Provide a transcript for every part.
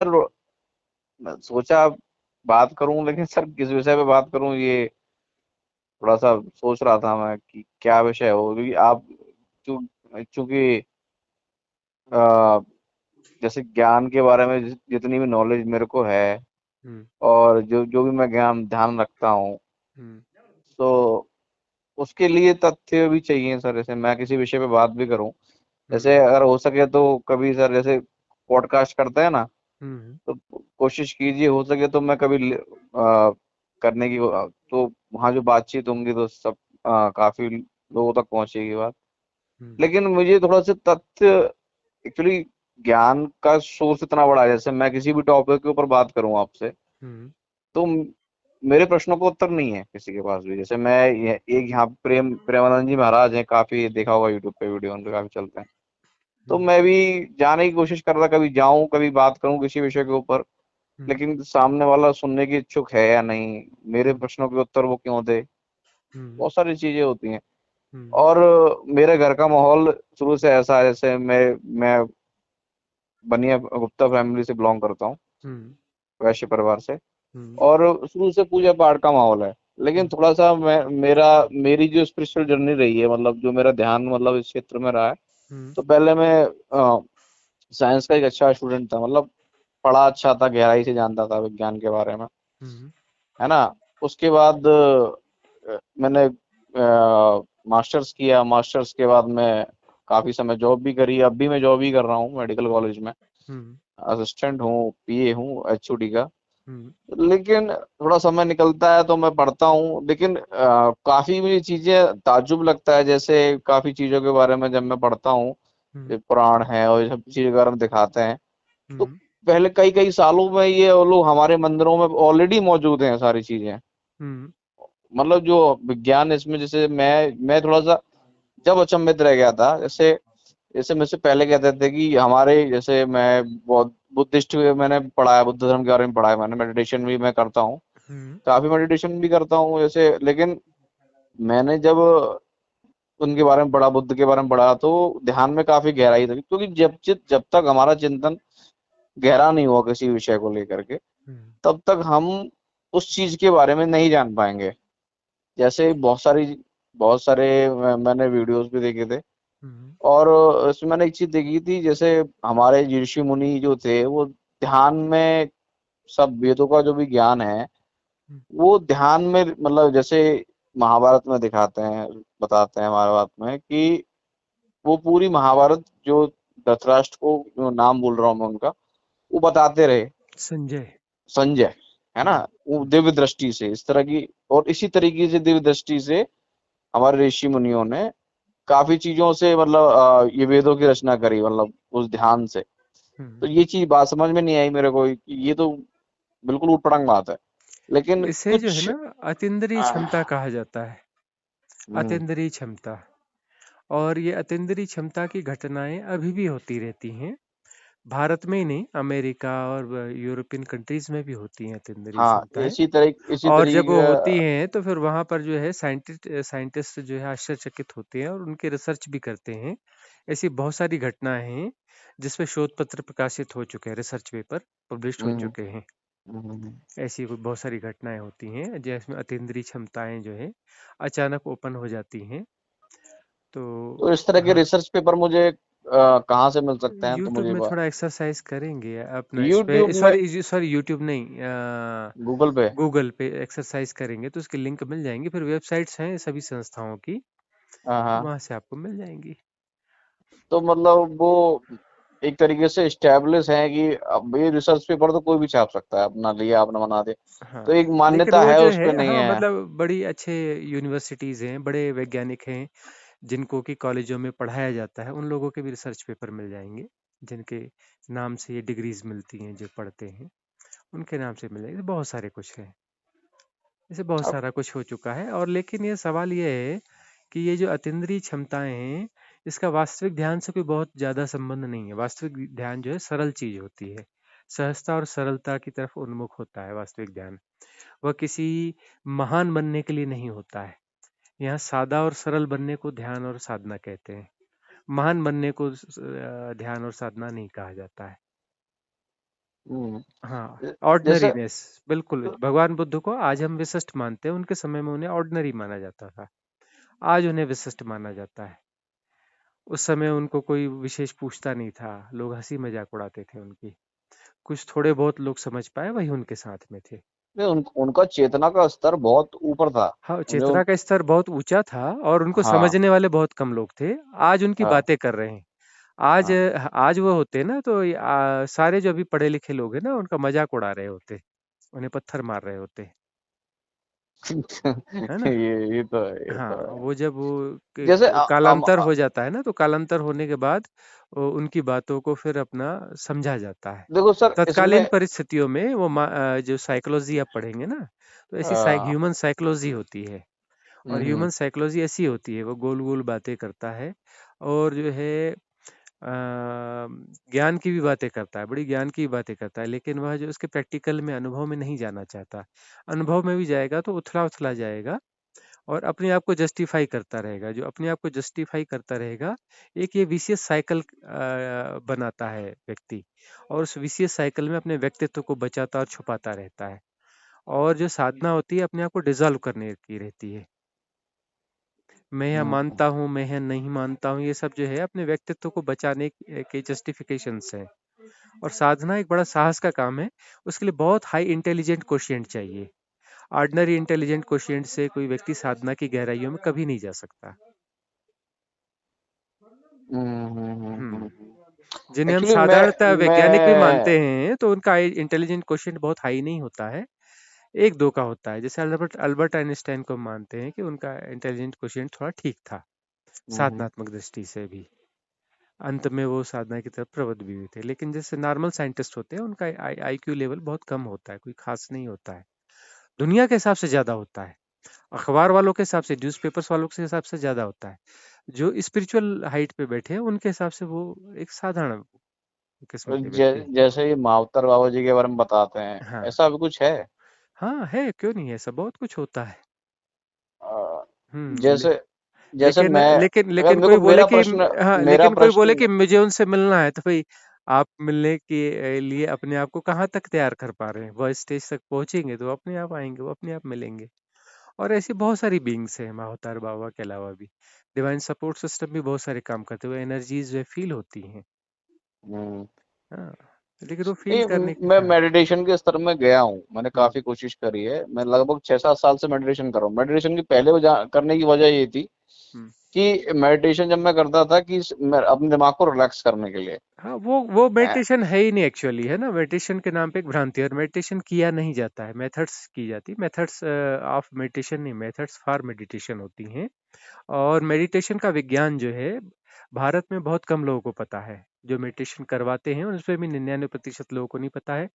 Sir मैं सोचा बात करूं, लेकिन सर किस विषय पे बात करूं, ये थोड़ा सा सोच रहा था मैं कि क्या विषय हो, क्योंकि आप चूंकि अ, जैसे ज्ञान के बारे में जितनी भी नॉलेज मेरे को है, हुँ, और जो जो भी मैं ज्ञान ध्यान रखता हूँ, हुँ, तो उसके लिए तथ्य भी चाहिए सर। जैसे मैं किसी विषय पे बात भी करूं, जैसे हुँ, अगर हो सके तो कभी सर, जैसे पॉडकास्ट करते हैं ना, हुँ, तो कोशिश कीजिए हो सके तो मैं कभी करने की, तो वहाँ जो बातचीत होंगी तो सब काफी लोगों तक पहुंचेगी बात। हुँ, लेकिन मुझे थोड़ा सा तथ्य, एक्चुअली ज्ञान का सोर्स इतना बड़ा है, जैसे मैं किसी भी टॉपिक के ऊपर बात करूं आपसे, हुँ, तो मेरे प्रश्नों का उत्तर नहीं है किसी के पास भी। जैसे मैं एक यहाँ प्रेमानंद जी महाराज हैं, काफी देखा होगा यूट्यूब पे, वीडियो उनके काफी चलते हैं। तो हुँ, मैं भी जाने की कोशिश कर रहा, कभी जाऊं कभी बात करूं किसी विषय के ऊपर, हुँ, लेकिन सामने वाला सुनने की इच्छुक है या नहीं, मेरे हुँ, प्रश्नों के उत्तर वो क्यों दे, हुँ, बहुत सारी चीजें होती हैं। हुँ, और मेरे घर का माहौल शुरू से ऐसा है, जैसे मैं बनिया गुप्ता फैमिली से बिलोंग करता हूँ, हुँ, वैश्य परिवार से। हुँ, और शुरू से पूजा पाठ का माहौल है, लेकिन हुँ, थोड़ा सा मैं मेरा मेरी जो स्पिरिचुअल जर्नी रही है, मतलब जो मेरा ध्यान मतलब इस क्षेत्र में रहा है। हुँ, तो पहले मैं साइंस का एक अच्छा स्टूडेंट था, मतलब पढ़ा अच्छा था, गहराई से जानता था विज्ञान के बारे में, हुँ, है ना। उसके बाद मैंने मास्टर्स किया, मास्टर्स के बाद मैं काफी समय जॉब भी करी, अब भी मैं जॉब ही कर रहा हूँ मेडिकल कॉलेज में, हुँ, असिस्टेंट हूँ, पीए हूँ एचओडी का। हुँ, लेकिन थोड़ा समय निकलता है तो मैं पढ़ता हूँ, लेकिन काफी भी चीजें ताज्जुब लगता है, जैसे काफी चीजों के बारे में जब मैं पढ़ता हूँ, हुँ, ये पुराण है और ये सब चीजों के बारे में दिखाते हैं, तो हुँ, पहले कई कई सालों में ये वो लोग हमारे मंदिरों में ऑलरेडी मौजूद हैं सारी चीजें। हुँ, मतलब जो विज्ञान है इसमें, जैसे मैं थोड़ा सा जब अचंभित रह गया था, जैसे जैसे मुझसे पहले कहते थे कि हमारे, जैसे मैं बहुत बुद्धिस्ट, मैंने पढ़ा है बुद्ध धर्म के बारे में, पढ़ा है मैंने, मेडिटेशन भी मैं करता हूँ, हुँ, काफी मेडिटेशन भी करता हूँ जैसे। लेकिन मैंने जब उनके बारे में पढ़ा, बुद्ध के बारे में पढ़ा, तो ध्यान में काफी गहराई थी, क्योंकि जब तक हमारा चिंतन गहरा नहीं हुआ किसी विषय को लेकर के, हुँ, तब तक हम उस चीज के बारे में नहीं जान पाएंगे। जैसे बहुत सारे मैंने वीडियोस भी देखे थे, हुँ, और उसमें मैंने एक चीज देखी थी, जैसे हमारे ऋषि मुनि जो थे वो ध्यान में, सब वेदों का जो भी ज्ञान है हुँ, वो ध्यान में, मतलब जैसे महाभारत में दिखाते हैं, बताते हैं महाभारत में कि वो पूरी महाभारत जो धृतराष्ट्र को, जो नाम बोल रहा हूँ मैं उनका, वो बताते रहे, संजय। संजय, है ना, हुँ, वो हुँ, दिव्य दृष्टि से इस तरह की, और इसी तरीके से दिव्य दृष्टि से हमारे ऋषि मुनियों ने काफी चीजों से, मतलब ये वेदों की रचना करी, मतलब उस ध्यान से। हुँ। तो ये चीज बात समझ में नहीं आई मेरे को कि ये तो बिल्कुल ऊटपटांग बात है, लेकिन इसे जो है कुछ ना अतीन्द्रिय क्षमता कहा जाता है। हम्म, अतीन्द्रिय क्षमता। और ये अतीन्द्रिय क्षमता की घटनाएँ अभी भी होती रहती हैं। भारत में ही नहीं, अमेरिका और यूरोपियन कंट्रीज़ में भी होती हैं अतीन्द्रिय हाँ, क्षमताएँ। इसी और जब तरीके वो होती का। हैं तो फिर वहाँ पर जो है साइंटिस्ट जो है आश्चर्यचकित होते हैं और उनके रिसर्च भी करते हैं। ऐसी बहुत सारी घटनाएँ हैं जिस पे शोध पत्र प्रकाशित हो चुके हैं, रिसर्च पेपर पब्लिश्ड हो हम्म, चुके हैं। हम्म। ऐसी कोई बहुत सारी घटनाएँ होती हैं जिसमें अतीन्द्रिय क्षमताएँ जो है अचानक ओपन हो जाती हैं। तो तो इस तरह के हाँ, रिसर्च पेपर मुझे कहाँ से मिल सकते हैं, तो यूट्यूब मुझे में थोड़ा एक्सरसाइज करेंगे अपना इस पे, यूट्यूब में, सॉरी यूट्यूब नहीं, गूगल पे। गूगल पे एक्सरसाइज करेंगे तो उसके लिंक मिल जाएंगे। फिर वेबसाइट्स हैं सभी संस्थाओं की, हाँ हाँ। वहां से आपको मिल जाएंगी। तो मतलब वो एक तरीके से स्टैब्लिश है कि अब ये रिसर्च पेपर तो कोई भी छाप सकता है, अपना लिया आपने बना दिया, तो हाँ, एक लेकिन मान्यता वो है जो उस है, पे, नहीं हाँ है। मतलब बड़ी अच्छे यूनिवर्सिटीज हैं, बड़े वैज्ञानिक हैं जिनको कि कॉलेजों में पढ़ाया जाता है, उन लोगों के भी रिसर्च पेपर मिल जाएंगे, जिनके नाम से ये डिग्रीज मिलती हैं जो पढ़ते हैं, उनके नाम से मिल जाएंगे। बहुत सारे कुछ है, जैसे बहुत अब सारा कुछ हो चुका है। और लेकिन ये सवाल ये है कि ये जो अतीन्द्रिय क्षमताएं हैं, इसका वास्तविक ध्यान से कोई बहुत ज़्यादा संबंध नहीं है। वास्तविक ध्यान जो है सरल चीज होती है, सहजता और सरलता की तरफ उन्मुख होता है वास्तविक ध्यान। वह किसी महान बनने के लिए नहीं होता है। यहाँ सादा और सरल बनने को ध्यान और साधना कहते हैं। महान बनने को ध्यान और साधना नहीं कहा जाता है। हम्म। हाँ, जैसे ऑर्डिनरीनेस, बिल्कुल। भगवान बुद्ध को आज हम विशिष्ट मानते हैं, उनके समय में उन्हें ऑर्डिनरी माना जाता था। आज उन्हें विशिष्ट माना जाता है। उस समय उनको कोई विशेष पूछता नहीं था, लोग हंसी मजाक उड़ाते थे उनकी। कुछ थोड़े बहुत लोग समझ पाए, वही उनके साथ में थे। उनका चेतना का स्तर बहुत ऊपर था। हाँ, उन्हें चेतना का स्तर बहुत ऊंचा था और उनको हाँ समझने वाले बहुत कम लोग थे। आज उनकी हाँ बातें कर रहे हैं। आज हाँ। आज वो होते ना तो सारे जो अभी पढ़े लिखे लोग हैं ना, उनका मजाक उड़ा रहे होते, उन्हें पत्थर मार रहे होते, है ना? ये तो है, ये तो हाँ, है। वो जब वो जैसे कालांतर हो जाता है ना, तो कालांतर होने के बाद उनकी बातों को फिर अपना समझा जाता है। देखो सर इसमें तत्कालीन परिस्थितियों में वो जो साइकोलॉजी आप पढ़ेंगे ना, तो ऐसी आ, ह्यूमन साइकोलॉजी होती है। और हम्म। ह्यूमन साइकोलॉजी ऐसी होती है, वो गोल गोल बातें करता है। और जो है ज्ञान की भी बातें करता है, बड़ी ज्ञान की भी बातें करता है, लेकिन वह जो उसके प्रैक्टिकल में अनुभव में नहीं जाना चाहता। अनुभव में भी जाएगा तो उथला उथला जाएगा और अपने आप को जस्टिफाई करता रहेगा। जो अपने आप को जस्टिफाई करता रहेगा, एक ये विशियस साइकिल बनाता है व्यक्ति। और उस विशियस साइकिल में अपने व्यक्तित्व को बचाता और छुपाता रहता है। और जो साधना होती है, अपने आप को डिसॉल्व करने की रहती है। मैं यह हम्म। मानता हूँ, मैं यह नहीं मानता हूँ, ये सब जो है अपने व्यक्तित्व को बचाने के जस्टिफिकेशंस है। और साधना एक बड़ा साहस का काम है। उसके लिए बहुत हाई इंटेलिजेंट क्वोशिएंट चाहिए। ऑर्डिनरी इंटेलिजेंट क्वोशिएंट से कोई व्यक्ति साधना की गहराइयों में कभी नहीं जा सकता। हम्म। जिन्हें हम एक्चुअली साधारणतः वैज्ञानिक भी मैं मानते हैं, तो उनका इंटेलिजेंट क्वोशिएंट बहुत हाई नहीं होता है। एक दो का होता है। जैसे अल्बर्ट अल्बर्ट आइंस्टाइन को हम मानते हैं कि उनका इंटेलिजेंट क्वोशिएंट थोड़ा ठीक था, हम्म, साधनात्मक दृष्टि से भी। अंत में वो साधना की तरफ प्रवृत्त भी हुए थे। लेकिन जैसे नॉर्मल साइंटिस्ट होते हैं, उनका आईक्यू लेवल बहुत कम होता है, कोई खास नहीं होता है। दुनिया के हिसाब से ज्यादा होता है, अखबार वालों के हिसाब से, न्यूज़पेपर्स वालों के हिसाब से ज्यादा होता है। जो स्पिरिचुअल हाइट पे बैठे हैं, उनके हिसाब से वो एक साधारण किस्म तो के व्यक्ति हैं। जैसे ये मावतर बाबा जी के बारे में बताते हैं, हाँ, ऐसा भी कुछ है? हाँ, है, क्यों नहीं है, ऐसा बहुत कुछ होता है। अ, हुँ, जैसे जैसे लेकिन मैं लेकिन अगर लेकिन मेरे कोई को बोले कि हाँ, मेरा लेकिन कोई बोले प्रश्न कि मुझे उनसे मिलना है, तो भई आप मिलने के लिए अपने आप को कहाँ तक तैयार कर पा रहे हैं? वो स्टेज तक पहुँचेंगे तो अपने आप आएँगे, वो अपने आप मिलेंगे। और ऐसी बहुत सारी बीइंग्स हैं महाअवतार बाबा के अलावा भी। डिवाइन सपोर्ट सिस्टम भी बहुत सारे काम करते हुए एनर्जीज़ जो है फ़ील होती हैं। हम्म, हाँ, लेकिन वो फ़ील नहीं करने की मैं हाँ, मेडिटेशन के स्तर में गया हूँ, मैंने हुँ, काफी कोशिश करी है। मैं लगभग 6-7 साल से मेडिटेशन कर रहा हूँ। मेडिटेशन की पहले करने की वजह ये थी हुँ। कि मेडिटेशन जब मैं करता था कि मैं अपने दिमाग को रिलैक्स करने के लिए। हाँ, वो मेडिटेशन है ही नहीं एक्चुअली, है ना? मेडिटेशन के नाम पे एक भ्रांति है और मेडिटेशन किया नहीं जाता है, मेथड्स की जाती है। मेथड्स ऑफ मेडिटेशन नहीं, मेथड्स फॉर मेडिटेशन होती हैं। और मेडिटेशन का विज्ञान जो है, भारत में बहुत कम लोगों को पता है। जो मेडिटेशन करवाते हैं, उसमें भी 99% लोगों को नहीं पता है।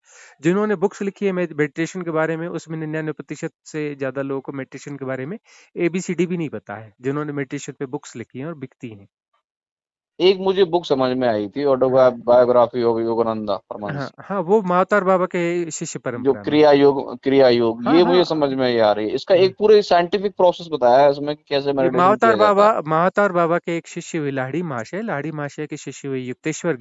जिन्होंने बुक्स लिखी है मेडिटेशन के बारे में, उसमें 99% से ज़्यादा लोगों को मेडिटेशन के बारे में एबीसीडी भी नहीं पता है, जिन्होंने मेडिटेशन पे बुक्स लिखी हैं और बिकती हैं। एक मुझे बुक समझ में आई थी, हाँ, ऑटोबायोग्राफी ऑफ योगानंदा हाँ, परमहंस। हाँ, वो महाअवतार बाबा के शिष्य जो परंपरा में। क्रिया योग हाँ, ये हाँ। मुझे समझ में ये आ रही है। इसका हुँ। एक पूरे साइंटिफिक प्रोसेस बताया है इसमें कि कैसे ये मेडिटेशन किया जाता है। महाअवतार बाबा के एक शिष्य हुए लाहिड़ी महाशय के शिष्य हुए युक्तेश्वर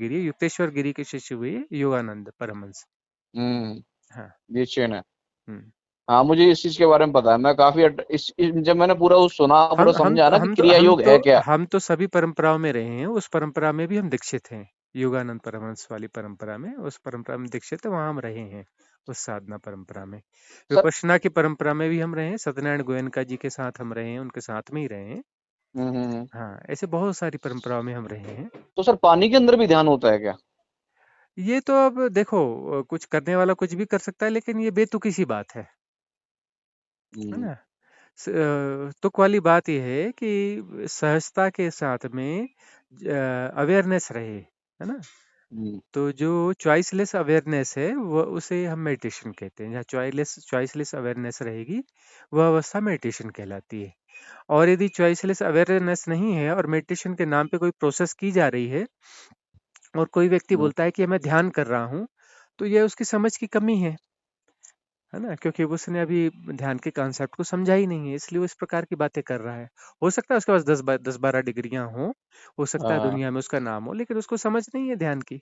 गिरी के शिष्य हुए योगानंद परमहंस। हाँ। ये चेन है। हुँ। हाँ, मुझे इस चीज के बारे में पता है। मैं काफी जब मैंने पूरा वो सुना, पूरा हम समझा तो ना कि हम तो क्रिया हम योग तो है क्या। हम तो सभी परंपराओं में रहे हैं, उस परंपरा में भी हम दीक्षित हैं। योगानंद परमहंस वाली परंपरा में, उस परंपरा में दीक्षित है, वहाँ हम रहे हैं, उस साधना परंपरा में। सर विपश्यना की परंपरा में भी हम रहे हैं, सत्यनारायण गोयनका जी के साथ हम रहे हैं, उनके साथ में ही रहे हैं। हम्म। हाँ, ऐसे बहुत सारी परंपराओं में हम रहे हैं। तो सर पानी के अंदर भी ध्यान होता है क्या? ये तो अब देखो, कुछ करने वाला कुछ भी कर सकता है, लेकिन ये बेतुकी सी बात है हम्म। ना? तुक वाली बात ये है कि सहजता के साथ में अवेयरनेस रहे, है ना? हम्म। तो जो चॉइसलेस अवेयरनेस है, वो उसे हम मेडिटेशन कहते हैं। जहाँ चॉइसलेस चॉइसलेस अवेयरनेस रहेगी, वह अवस्था मेडिटेशन कहलाती है। और यदि चॉइसलेस अवेयरनेस नहीं है और मेडिटेशन के नाम पे कोई प्रोसेस की जा रही है और कोई व्यक्ति हम्म। बोलता है कि मैं ध्यान कर रहा हूँ, तो ये उसकी समझ की कमी है ना? क्योंकि उसने अभी ध्यान के कॉन्सेप्ट को समझा ही नहीं है, इसलिए वो इस प्रकार की बातें कर रहा है। हो सकता है उसके पास 10-12 डिग्रियां हो सकता है हाँ। दुनिया में उसका नाम हो, लेकिन उसको समझ नहीं है ध्यान की,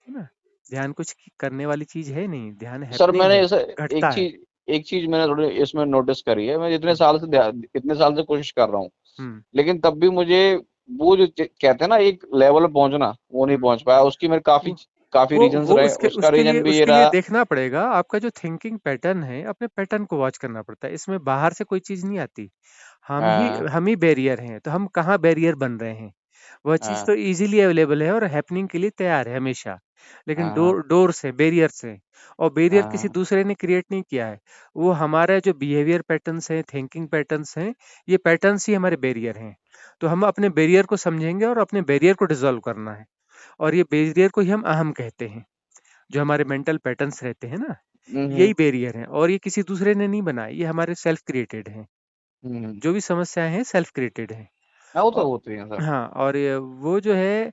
है ना? ध्यान कुछ करने वाली चीज है नहीं, ध्यान सर हैपनिंग मैंने है, ऐसा घटता है। एक चीज मैंने थोड़ी इसमें नोटिस करी है। मैं हम्म। इतने साल से कोशिश कर रहा हूँ, हम्म। लेकिन तब भी मुझे वो जो कहते हैं ना एक लेवल पे पहुंचना, वो नहीं हम्म। पहुंच पाया। उसकी मेरे वो काफी रीजंस वो रहे। उसके उसका रीजन भी ये उसके लिए रहा। देखना पड़ेगा, आपका जो थिंकिंग पैटर्न है, अपने पैटर्न को वॉच करना पड़ता है। इसमें बाहर से कोई चीज नहीं आती, हाँ हम ही बैरियर हैं। तो हम कहाँ बैरियर बन रहे हैं? वह चीज हाँ तो इजीली अवेलेबल है और हैपनिंग के लिए तैयार है हमेशा, लेकिन हाँ डोर से, बैरियर से। और बैरियर किसी हाँ। दूसरे ने क्रिएट नहीं किया है। वो हमारा जो बिहेवियर पैटर्न्स हैं, थिंकिंग पैटर्न्स हैं, ये पैटर्न्स ही हमारे बैरियर हैं। तो हम अपने बैरियर को समझेंगे और अपने बैरियर को डिसॉल्व करना है। और ये बैरियर को ही हम अहम कहते हैं। जो हमारे मेंटल पैटर्न्स रहते हैं ना, यही हम्म बैरियर हैं, और ये किसी दूसरे ने नहीं बनाए, ये हमारे सेल्फ क्रिएटेड हैं। हम्म। जो भी समस्याएं हैं सेल्फ क्रिएटेड हैं। हाँ, वो तो और होती है सर। हाँ, और वो जो है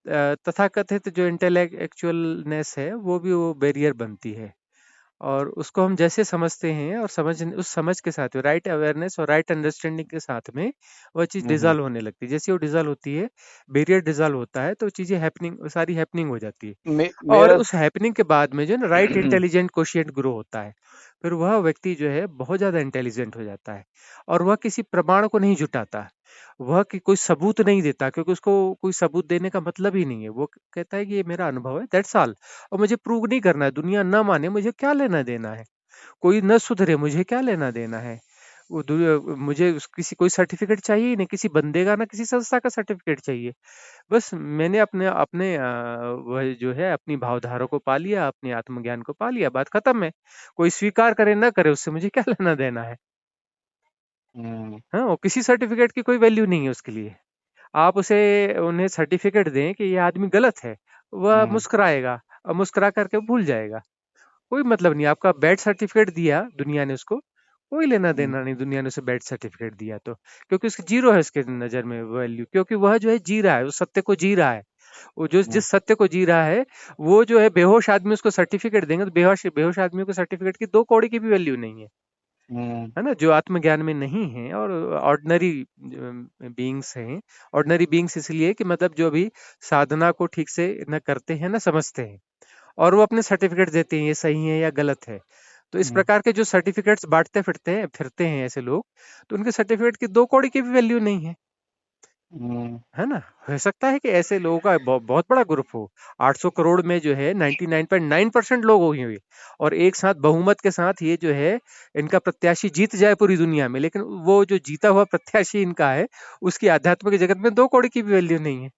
तथाकथित जो इंटेलेक्चुअलनेस है, वो भी वो बैरियर बनती है। और उसको हम जैसे समझते हैं और उस समझ के साथ में, राइट अवेयरनेस और राइट अंडरस्टैंडिंग के साथ में, वह चीज़ हम्म। डिसॉल्व होने लगती है। जैसे वो डिसॉल्व होती है, बैरियर डिसॉल्व होता है, तो चीज़ें हैपनिंग, सारी हैपनिंग हो जाती है। और मेरा उस हैपनिंग के बाद में जो है ना, राइट इंटेलिजेंट कोशिएंट ग्रो होता है। फिर वह व्यक्ति जो है बहुत ज़्यादा इंटेलिजेंट हो जाता है। और वह किसी प्रमाण को नहीं जुटाता, वह कि कोई सबूत नहीं देता, क्योंकि उसको कोई सबूत देने का मतलब ही नहीं है। वो कहता है कि ये मेरा अनुभव है, दैट्स ऑल। और मुझे प्रूव नहीं करना है, दुनिया ना माने मुझे क्या लेना देना है, कोई न सुधरे मुझे क्या लेना देना है। मुझे किसी कोई सर्टिफिकेट चाहिए ही नहीं, किसी बंदे का ना किसी संस्था का सर्टिफिकेट चाहिए। बस मैंने अपने अपने वह जो है अपनी भावधारा को पा लिया, अपने आत्मज्ञान को पा लिया, बात खत्म है। कोई स्वीकार करे ना करे, उससे मुझे क्या लेना देना है। हम्म हाँ, वो किसी सर्टिफिकेट की कोई वैल्यू नहीं है उसके लिए। आप उसे उन्हें सर्टिफिकेट दें कि ये आदमी गलत है, वह हम्म मुस्कुराएगा और मुस्कुरा करके भूल जाएगा। कोई मतलब नहीं, आपका बैड सर्टिफिकेट दिया दुनिया ने उसको, कोई लेना हम्म देना नहीं दुनिया ने उसे बैड सर्टिफिकेट दिया तो। क्योंकि उसकी जीरो है उसके नजर में वैल्यू, क्योंकि वह जो है जी रहा है, उस सत्य को जी रहा है। वो जो हम्म जिस सत्य को जी रहा है, वो जो है, बेहोश आदमी उसको सर्टिफिकेट देंगे तो बेहोश बेहोश आदमी को सर्टिफिकेट की दो कौड़ी की भी वैल्यू नहीं है। हम्म है ना? जो आत्मज्ञान में नहीं है और ऑर्डिनरी बीइंग्स हैं। ऑर्डिनरी बीइंग्स इसलिए कि मतलब जो अभी साधना को ठीक से न करते हैं, न समझते हैं, और वो अपने सर्टिफिकेट देते हैं, ये सही है या गलत है। तो इस हम्म प्रकार के जो सर्टिफिकेट्स बांटते फिरते हैं ऐसे लोग, तो उनके सर्टिफिकेट की दो कौड़ी की भी वैल्यू नहीं है। हम्म है ना? हो सकता है कि ऐसे लोगों का बहुत बड़ा ग्रुप हो। 800 करोड़ में जो है 99.9% लोग हुए और एक साथ बहुमत के साथ ये जो है, इनका प्रत्याशी जीत जाए पूरी दुनिया में, लेकिन वो जो जीता हुआ प्रत्याशी इनका है, उसकी आध्यात्मिक जगत में दो कौड़ी की भी वैल्यू नहीं है।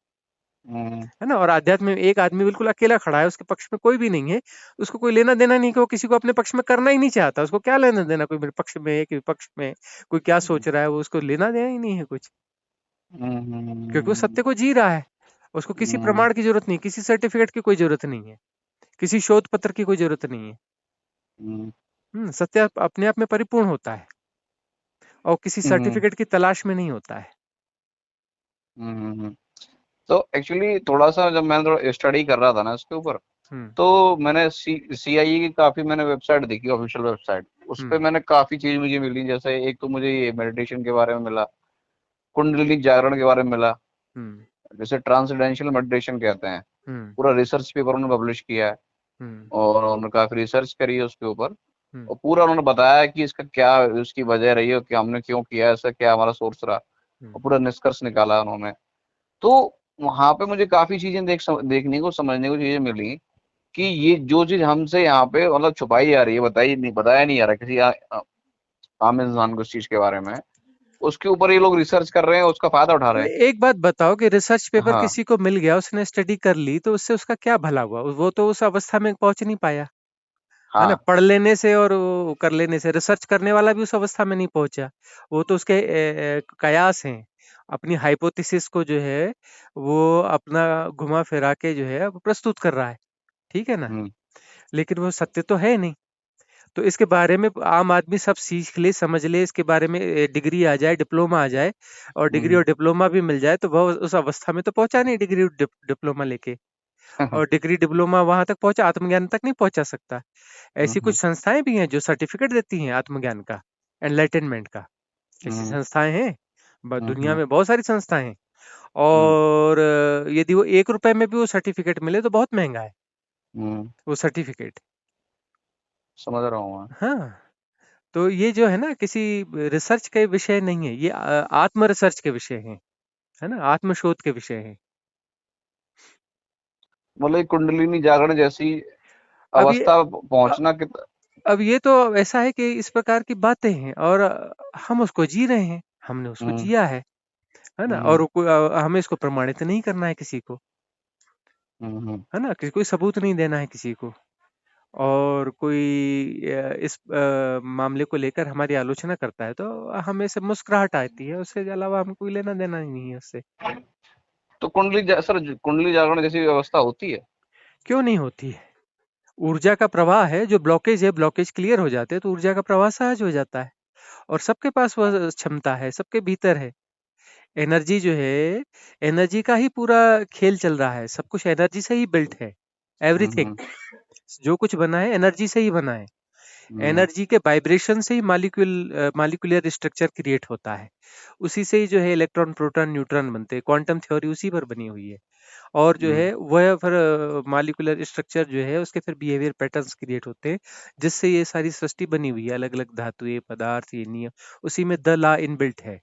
हम्म है ना? और आध्यात्म में एक आदमी बिल्कुल अकेला खड़ा है, उसके पक्ष में कोई भी नहीं है। उसको कोई लेना देना नहीं, कि वो किसी को अपने पक्ष में करना ही नहीं चाहता। उसको क्या लेना देना, कोई मेरे पक्ष में है कि विपक्ष में, कोई क्या सोच रहा है, वो उसको लेना देना ही नहीं है कुछ। क्योंकि वो हम्म सत्य को जी रहा है। उसको किसी हम्म प्रमाण की जरूरत नहीं, किसी सर्टिफिकेट की कोई जरूरत नहीं है, किसी शोध पत्र की कोई जरूरत नहीं है। सत्य अपने आप में परिपूर्ण होता है और किसी हम्म सर्टिफिकेट की तलाश में नहीं होता है। हम्म। तो एक्चुअली थोड़ा सा जब मैं थोड़ा स्टडी कर रहा था ना इसके ऊपर, हम्म। तो मैंने सीआईई की काफी मैंने वेबसाइट देखी, ऑफिशियल वेबसाइट। उस पे हम्म। मैंने काफी चीज मुझे मिली। जैसे एक तो मुझे ये मेडिटेशन के बारे में मिला, कुंडलिनी जागरण के बारे में मिला, हम्म। जिसे ट्रांसडेंशियल मेडिटेशन कहते हैं। हम्म। पूरा रिसर्च पेपर उन्होंने पब्लिश किया है, हम्म। और उन्होंने काफी रिसर्च करी है उसके ऊपर। हम्म। और पूरा उन्होंने बताया कि इसका क्या, उसकी वजह रही है कि हमने क्यों किया ऐसा, क्या हमारा सोर्स रहा, और हम्म। पूरा निष्कर्ष निकाला उन्होंने। तो वहां पे मुझे काफी चीजें देखने को, समझने को चीजें मिली कि ये जो चीज हमसे यहाँ पे मतलब छुपाई जा रही है, बताया नहीं जा रहा किसी आम इंसान को उस चीज के बारे में, उसके ऊपर ये लोग रिसर्च कर रहे हैं, उसका फायदा उठा तो रहे हैं। एक बात बताओ कि रिसर्च पेपर हाँ किसी को मिल गया, उसने स्टडी कर ली, तो उससे उसका क्या भला हुआ? वो तो उस अवस्था में पहुंच नहीं पाया। है ना? हाँ। पढ़ लेने से और वो कर लेने से, रिसर्च करने वाला भी उस अवस्था में नहीं पहुंचा। वो तो उसके कयास हैं, अपनी हाइपोथेसिस को जो है, वो अपना घुमा फिरा के जो है वो प्रस्तुत कर रहा है। ठीक है ना? हम्म लेकिन वो सत्य तो है नहीं। तो इसके बारे में आम आदमी सब सीख ले, समझ ले, इसके बारे में डिग्री आ जाए, डिप्लोमा आ जाए, और डिग्री हम्म और डिप्लोमा भी मिल जाए, तो वह उस अवस्था में तो पहुंचा नहीं डिग्री और डिप्लोमा लेके। और डिग्री डिप्लोमा वहां तक पहुंचा, आत्मज्ञान तक नहीं पहुंचा सकता। ऐसी हम्म कुछ संस्थाएं भी हैं जो सर्टिफिकेट देती हैं आत्मज्ञान का, एनलाइटनमेंट का। ऐसी हम्म संस्थाएं हैं, दुनिया हम्म में बहुत सारी संस्थाएं हैं। हम्म और यदि वो 1 रुपए में भी वो सर्टिफिकेट मिले तो बहुत महंगा है। हम्म, वो सर्टिफिकेट। समझ रहा हूँ मैं। हाँ, तो ये जो है ना किसी रिसर्च के विषय नहीं है, ये आत्म रिसर्च के विषय हैं, है ना, आत्मशोध के विषय हैं। मतलब एक कुंडलिनी जागरण जैसी अब ये अवस्था अ, पहुंचना कि। अब ये तो ऐसा है कि इस प्रकार की बातें हैं और हम उसको जी रहे हैं, हमने उसको हम्म। जिया है ना, हम्म। और हमें इसको प्रमाणित नहीं करना है किसी को, हम्म। है ना, कोई सबूत नहीं देना है किसी को, और कोई इस मामले को लेकर हमारी आलोचना करता है तो हमें से मुस्कुराहट आती है, उसके अलावा हमें कोई लेना देना ही नहीं है उससे। तो सर कुंडली जागरण जैसी व्यवस्था होती है? क्यों नहीं होती है? ऊर्जा का प्रवाह है, जो ब्लॉकेज है, ब्लॉकेज क्लियर हो जाते हैं तो ऊर्जा का प्रवाह सहज हो जाता है, और सबके पास वह क्षमता है, सबके भीतर है। एनर्जी जो है, एनर्जी का ही पूरा खेल चल रहा है, सब कुछ एनर्जी से ही बिल्ट है, एवरीथिंग, हम्म। जो कुछ बना है एनर्जी से ही बना है। हम्म। एनर्जी के वाइब्रेशन से ही मालिक्यूलर स्ट्रक्चर क्रिएट होता है, उसी से ही जो है इलेक्ट्रॉन प्रोटॉन न्यूट्रॉन बनते हैं, क्वांटम थ्योरी उसी पर बनी हुई है। और जो हम्म। है वह फिर मालिक्यूलर स्ट्रक्चर जो है उसके फिर बिहेवियर पैटर्न्स क्रिएट होते हैं, जिससे ये सारी सृष्टि बनी हुई है, अलग अलग धातुएं पदार्थ ये नियम, उसी में द लॉ इनबिल्ट है।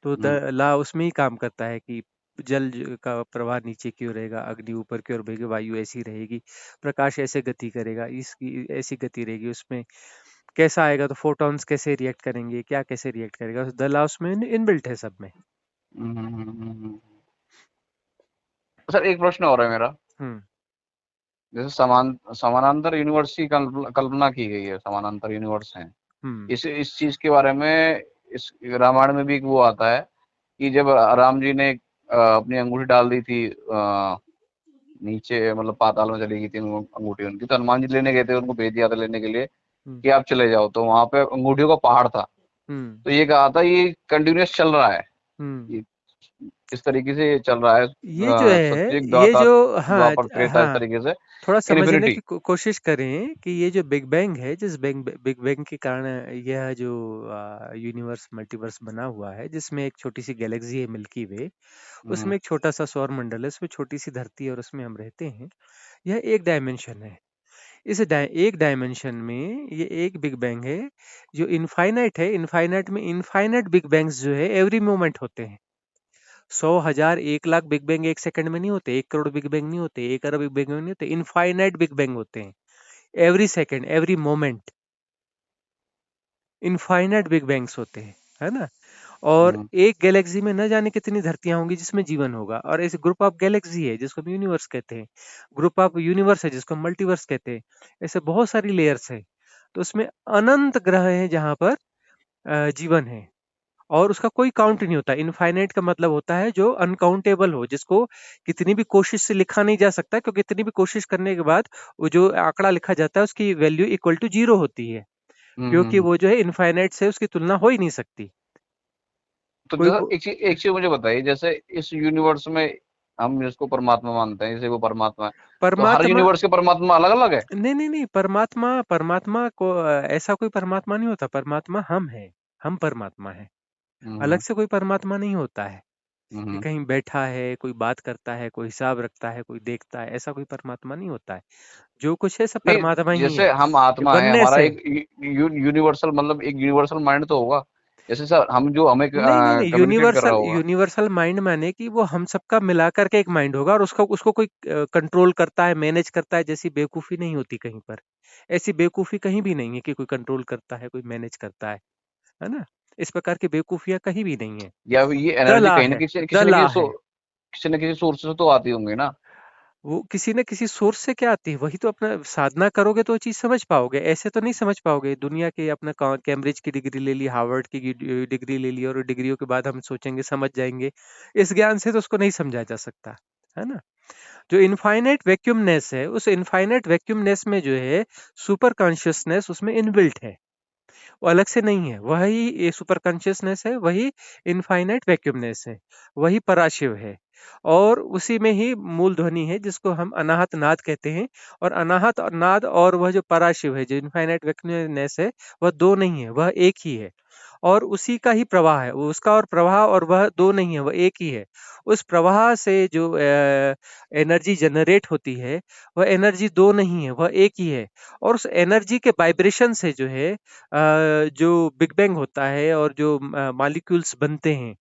तो हम्म। द लॉ उसमें ही काम करता है कि का प्रवाह नीचे की ओर रहेगा, अग्नि ऊपर की ओर बहेगी, वायु ऐसी रहेगी, प्रकाश ऐसे गति करेगा, इसकी ऐसी गति रहेगी, उसमें कैसा आएगा तो फोटॉन्स कैसे रिएक्ट करेंगे, क्या कैसे रिएक्ट करेगा, द लॉ उसमें इनबिल्ट है सब में। सर एक प्रश्न और है मेरा। हम्म। जैसे समानांतर यूनिवर्स की कल्पना की गई है, समानांतर यूनिवर्स हैं। हम्म। इस चीज के बारे में इस रामायण में भी एक वो आता है कि जब राम जी ने अपनी अंगूठी डाल दी थी नीचे, मतलब पाताल में चली गई थी अंगूठी उनकी, तो हनुमान जी लेने गए थे, उनको भेज दिया था लेने के लिए हम्म। कि आप चले जाओ, तो वहां पे अंगूठियों का पहाड़ था। हम्म। तो ये कहा था ये कंटिन्यूअस चल रहा है, हम्म। ये इस तरीके से चल रहा है, ये जो है, सतयुग ये द्वापर जो, हाँ द्वापर त्रेता, इस हाँ, तरीके से थोड़ा समझने इन्फिनिटी। की कोशिश करें कि ये जो बिग बैंग है, जिस बिग बैंग के कारण यह जो यूनिवर्स मल्टीवर्स बना हुआ है, जिसमें एक छोटी सी गैलेक्सी है मिल्की वे, हम्म। उसमें एक छोटा सा सौर मंडल है, उसमें छोटी सी धरती है और उसमें हम रहते हैं। यह एक डायमेंशन है। एक डायमेंशन में ये एक बिग बैंग है जो इनफाइनाइट है। इनफाइनाइट में इनफाइनाइट बिग बैंग्स जो है एवरी मोमेंट होते हैं। 100,000 1 लाख बिग बैंग एक सेकंड में नहीं होते, 1 करोड़ बिग बैंग नहीं होते, 1 अरब बिग बैंग नहीं होते, इनफाइनाइट बिग बैंग होते हैं। Every second, every moment infinite big bangs होते हैं, है ना। और हम्म। एक गैलेक्सी में न जाने कितनी धरतियां होंगी जिसमें जीवन होगा, और ऐसे ग्रुप ऑफ गैलेक्सी है जिसको हम यूनिवर्स कहते हैं, ग्रुप ऑफ यूनिवर्स है जिसको हम मल्टीवर्स कहते हैं। ऐसे बहुत सारी लेयर्स हैं, तो उसमें अनंत ग्रह हैं जहां पर जीवन है, और उसका कोई काउंट नहीं होता। इनफाइनाइट का मतलब होता है जो अनकाउंटेबल हो, जिसको कितनी भी कोशिश से लिखा नहीं जा सकता, क्योंकि कितनी भी कोशिश करने के बाद वो जो आंकड़ा लिखा जाता है उसकी वैल्यू इक्वल टू जीरो होती है, क्योंकि हम्म। वो जो है इनफाइनाइट से उसकी तुलना हो ही नहीं सकती। तो कोई जैसा को, एक चीज मुझे बताइए, जैसे इस यूनिवर्स में हम जिसको परमात्मा मानते हैं, जैसे वो परमात्मा है, तो हर परमात्मा, यूनिवर्स के परमात्मा अलग अलग है? नहीं नहीं नहीं, परमात्मा, परमात्मा को ऐसा कोई परमात्मा नहीं होता, परमात्मा हम हैं, हम परमात्मा है। अलग हम्म। से कोई परमात्मा नहीं होता है कि हम्म। कहीं बैठा है, कोई बात करता है, कोई हिसाब रखता है, कोई देखता है, ऐसा कोई परमात्मा नहीं होता है। जो कुछ है सब नहीं, परमात्मा ही है, जैसे हम ये आत्मा है, वननेस हमारा है। एक यूनिवर्सल, मतलब एक यूनिवर्सल माइंड तो होगा, जैसे सर हम जो हमें नहीं नहीं नहीं, कम्युनिकेट कर रहा यूनिवर्सल, होगा। यूनिवर्सल माइंड माने कि वो हम सबका मिला करके एक माइंड होगा, और उसको उसको कोई कंट्रोल करता है, मैनेज करता है, जैसी बेवकूफी नहीं होती कहीं पर। ऐसी बेवकूफी कहीं भी नहीं है कि कोई कंट्रोल करता है, कोई मैनेज करता है ना। इस प्रकार की बेवकूफियां कहीं भी नहीं है। या ये द एनर्जी ला कहीं ना है, द ला है। किसी न किसी सोर्स से तो आती होंगी ना? वो किसी न किसी सोर्स से क्या आती है, वही तो अपना साधना करोगे तो वो चीज समझ पाओगे, ऐसे तो नहीं समझ पाओगे। दुनिया के अपना कैम्ब्रिज की डिग्री ले ली, हार्वर्ड की डिग्री ले ली, और डिग्रियों के बाद हम सोचेंगे समझ जाएंगे, इस ज्ञान से तो उसको नहीं समझा जा सकता, है ना। जो इनफाइनाइट वैक्यूमनेस है, उस इनफाइनाइट वैक्यूमनेस में जो है सुपर कॉन्शियसनेस उसमें इनबिल्ट है, वो अलग से नहीं है, वही ये सुपर कॉन्शियसनेस है, वही इनफाइनाइट वैक्यूमनेस है, वही पराशिव है। और उसी में ही मूल ध्वनि है जिसको हम अनाहत नाद कहते हैं। और अनाहत और नाद और वह जो पराशिव है, जो इनफाइनाइट वैक्यूमनेस है, वह दो नहीं है, वह एक ही है। और उसी का ही प्रवाह है, वो उसका और प्रवाह, और वह दो नहीं है, वह एक ही है। उस प्रवाह से जो एनर्जी जनरेट होती है, वह एनर्जी दो नहीं है, वह एक ही है। और उस एनर्जी के वाइब्रेशन से जो है जो बिग बैंग होता है और जो मॉलिक्यूल्स बनते हैं,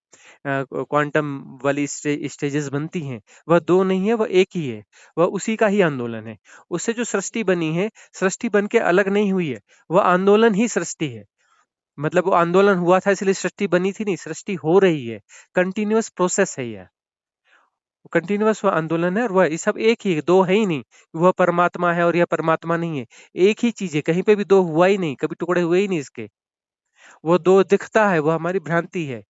क्वांटम वाली स्टेजेस बनती हैं, वह दो नहीं है, वह एक ही है। वह उसी का ही आंदोलन है। उससे जो सृष्टि बनी है, सृष्टि बन के अलग नहीं हुई है, वह आंदोलन ही सृष्टि है। मतलब वो आंदोलन हुआ था इसलिए सृष्टि बनी थी, नहीं, सृष्टि हो रही है। कंटिन्यूअस प्रोसेस है यह, कंटिन्यूअस वह आंदोलन है। और वह ये सब एक ही है, दो है ही नहीं। वह परमात्मा है और यह परमात्मा नहीं है, एक ही चीज है। कहीं पे भी दो हुआ ही नहीं, कभी टुकड़े हुए ही नहीं इसके। वो दो दिखता है, वो हमारी भ्रांति है,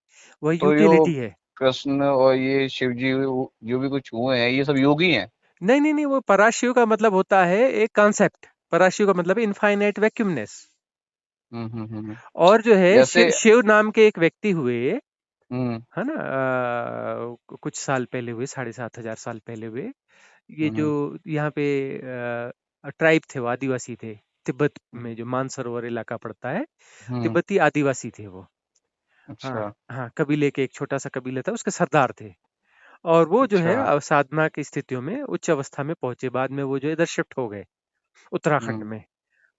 वह तो यो यूटिलिटी है। कृष्ण और ये शिव जी जो भी कुछ हुए हैं, ये सब योगी हैं। नहीं नहीं नहीं, वो पराशिव का मतलब होता है एक कॉन्सेप्ट। पराशिव का मतलब इनफाइनाइट वैक्यूमनेस। हम्म। और जो है जैसे शिव शिव नाम के एक व्यक्ति हुए, हम्म है ना, कुछ साल पहले हुए, 7,500 साल पहले हुए। ये जो हम्म यहाँ पे ट्राइब थे, वो आदिवासी थे। तिब्बत हम्म, में जो मानसरोवर इलाका पड़ता है, हम्म, तिब्बती आदिवासी थे वो। हाँ अच्छा हाँ, कबीले के, एक छोटा सा कबीला था, उसके सरदार थे। और वो जो है अच्छा। साधना की स्थितियों में उच्च अवस्था में पहुंचे, बाद में वो जो है इधर शिफ्ट हो गए उत्तराखंड हम्म में।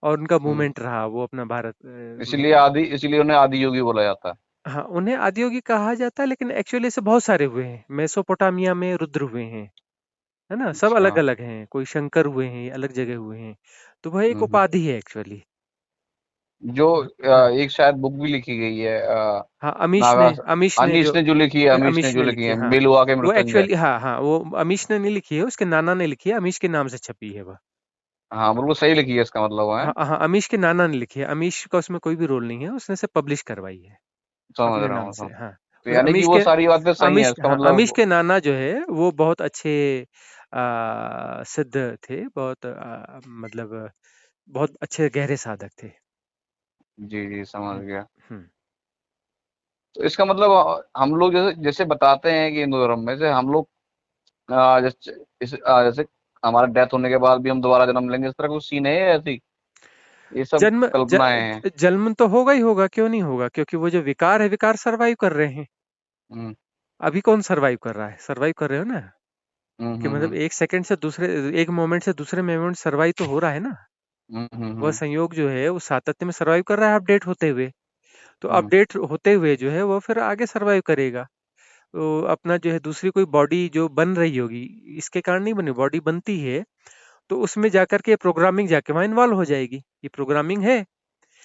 और उनका हम्म मूवमेंट रहा, वो अपना भारत इसलिए में। इसीलिए उन्हें आदि योगी बोला जाता है। हाँ, उन्हें आदियोगी कहा जाता है, लेकिन एक्चुअली ऐसे बहुत सारे हुए हैं। मेसोपोटामिया में रुद्र हुए हैं, है ना, सब अच्छा। अलग अलग हैं। कोई शंकर हुए हैं, अलग जगह हुए हैं। तो वह एक हम्म उपाधि है एक्चुअली। जो हाँ एक शायद बुक भी लिखी गई है, हाँ, अमीश ने, नागा। अमीश ने अनीश जो, ने जो लिखी है, अमीश ने अमीश जो ने लिखी लिखी है, है, हाँ। बिलवा के वो मृत्युंजय। एक्चुअली, हाँ हाँ, वो अमीश ने नहीं लिखी है, उसके नाना ने लिखी है। अमीश के नाम से छपी है वह। हाँ बिल्कुल सही लिखी है, इसका मतलब है। हाँ हाँ, अमीश के नाना ने लिखी है। अमीश का उसमें कोई भी रोल नहीं है, उसने से पब्लिश करवाई है समझ अपने रहा नाम हूँ से। समझ। हाँ, तो उस यानी कि अमीश वो के, सारी बातें सही हैं, अमीश, इसका हाँ, अमीश मतलब। के नाना जो है वो बहुत अच्छे सिद्ध थे, बहुत मतलब बहुत अच्छे गहरे साधक थे। जी जी समझ हम्म गया। हम्म। तो इसका मतलब हम लोग जैसे जैसे बताते हैं कि हिंदू धर्म में से हम लोग जैसे हमारा डेथ होने के बाद भी हम दोबारा जन्म लेंगे, इस तरह कुछ सीन है या ऐसी ये सब जन्म कल्पनाएं हैं। जन्म तो होगा ही होगा, क्यों नहीं होगा? क्योंकि वो जो विकार है, विकार सरवाइव कर रहे हैं। हम्म अभी कौन सरवाइव कर रहा है? सरवाइव कर रहे हो ना, कि मतलब हम्म एक सेकंड से दूसरे, एक मोमेंट से दूसरे मोमेंट सरवाइव तो हो रहा है ना। वह हम्म संयोग जो है उस सातत्य में सरवाइव कर रहा है, अपडेट होते हुए। तो हम्म अपडेट होते हुए जो है वो फिर आगे सरवाइव करेगा। तो अपना जो है दूसरी कोई बॉडी जो बन रही होगी, इसके कारण नहीं बनी, बॉडी बनती है तो उसमें जाकर के प्रोग्रामिंग जाके वहां इन्वॉल्व हो जाएगी। ये प्रोग्रामिंग है,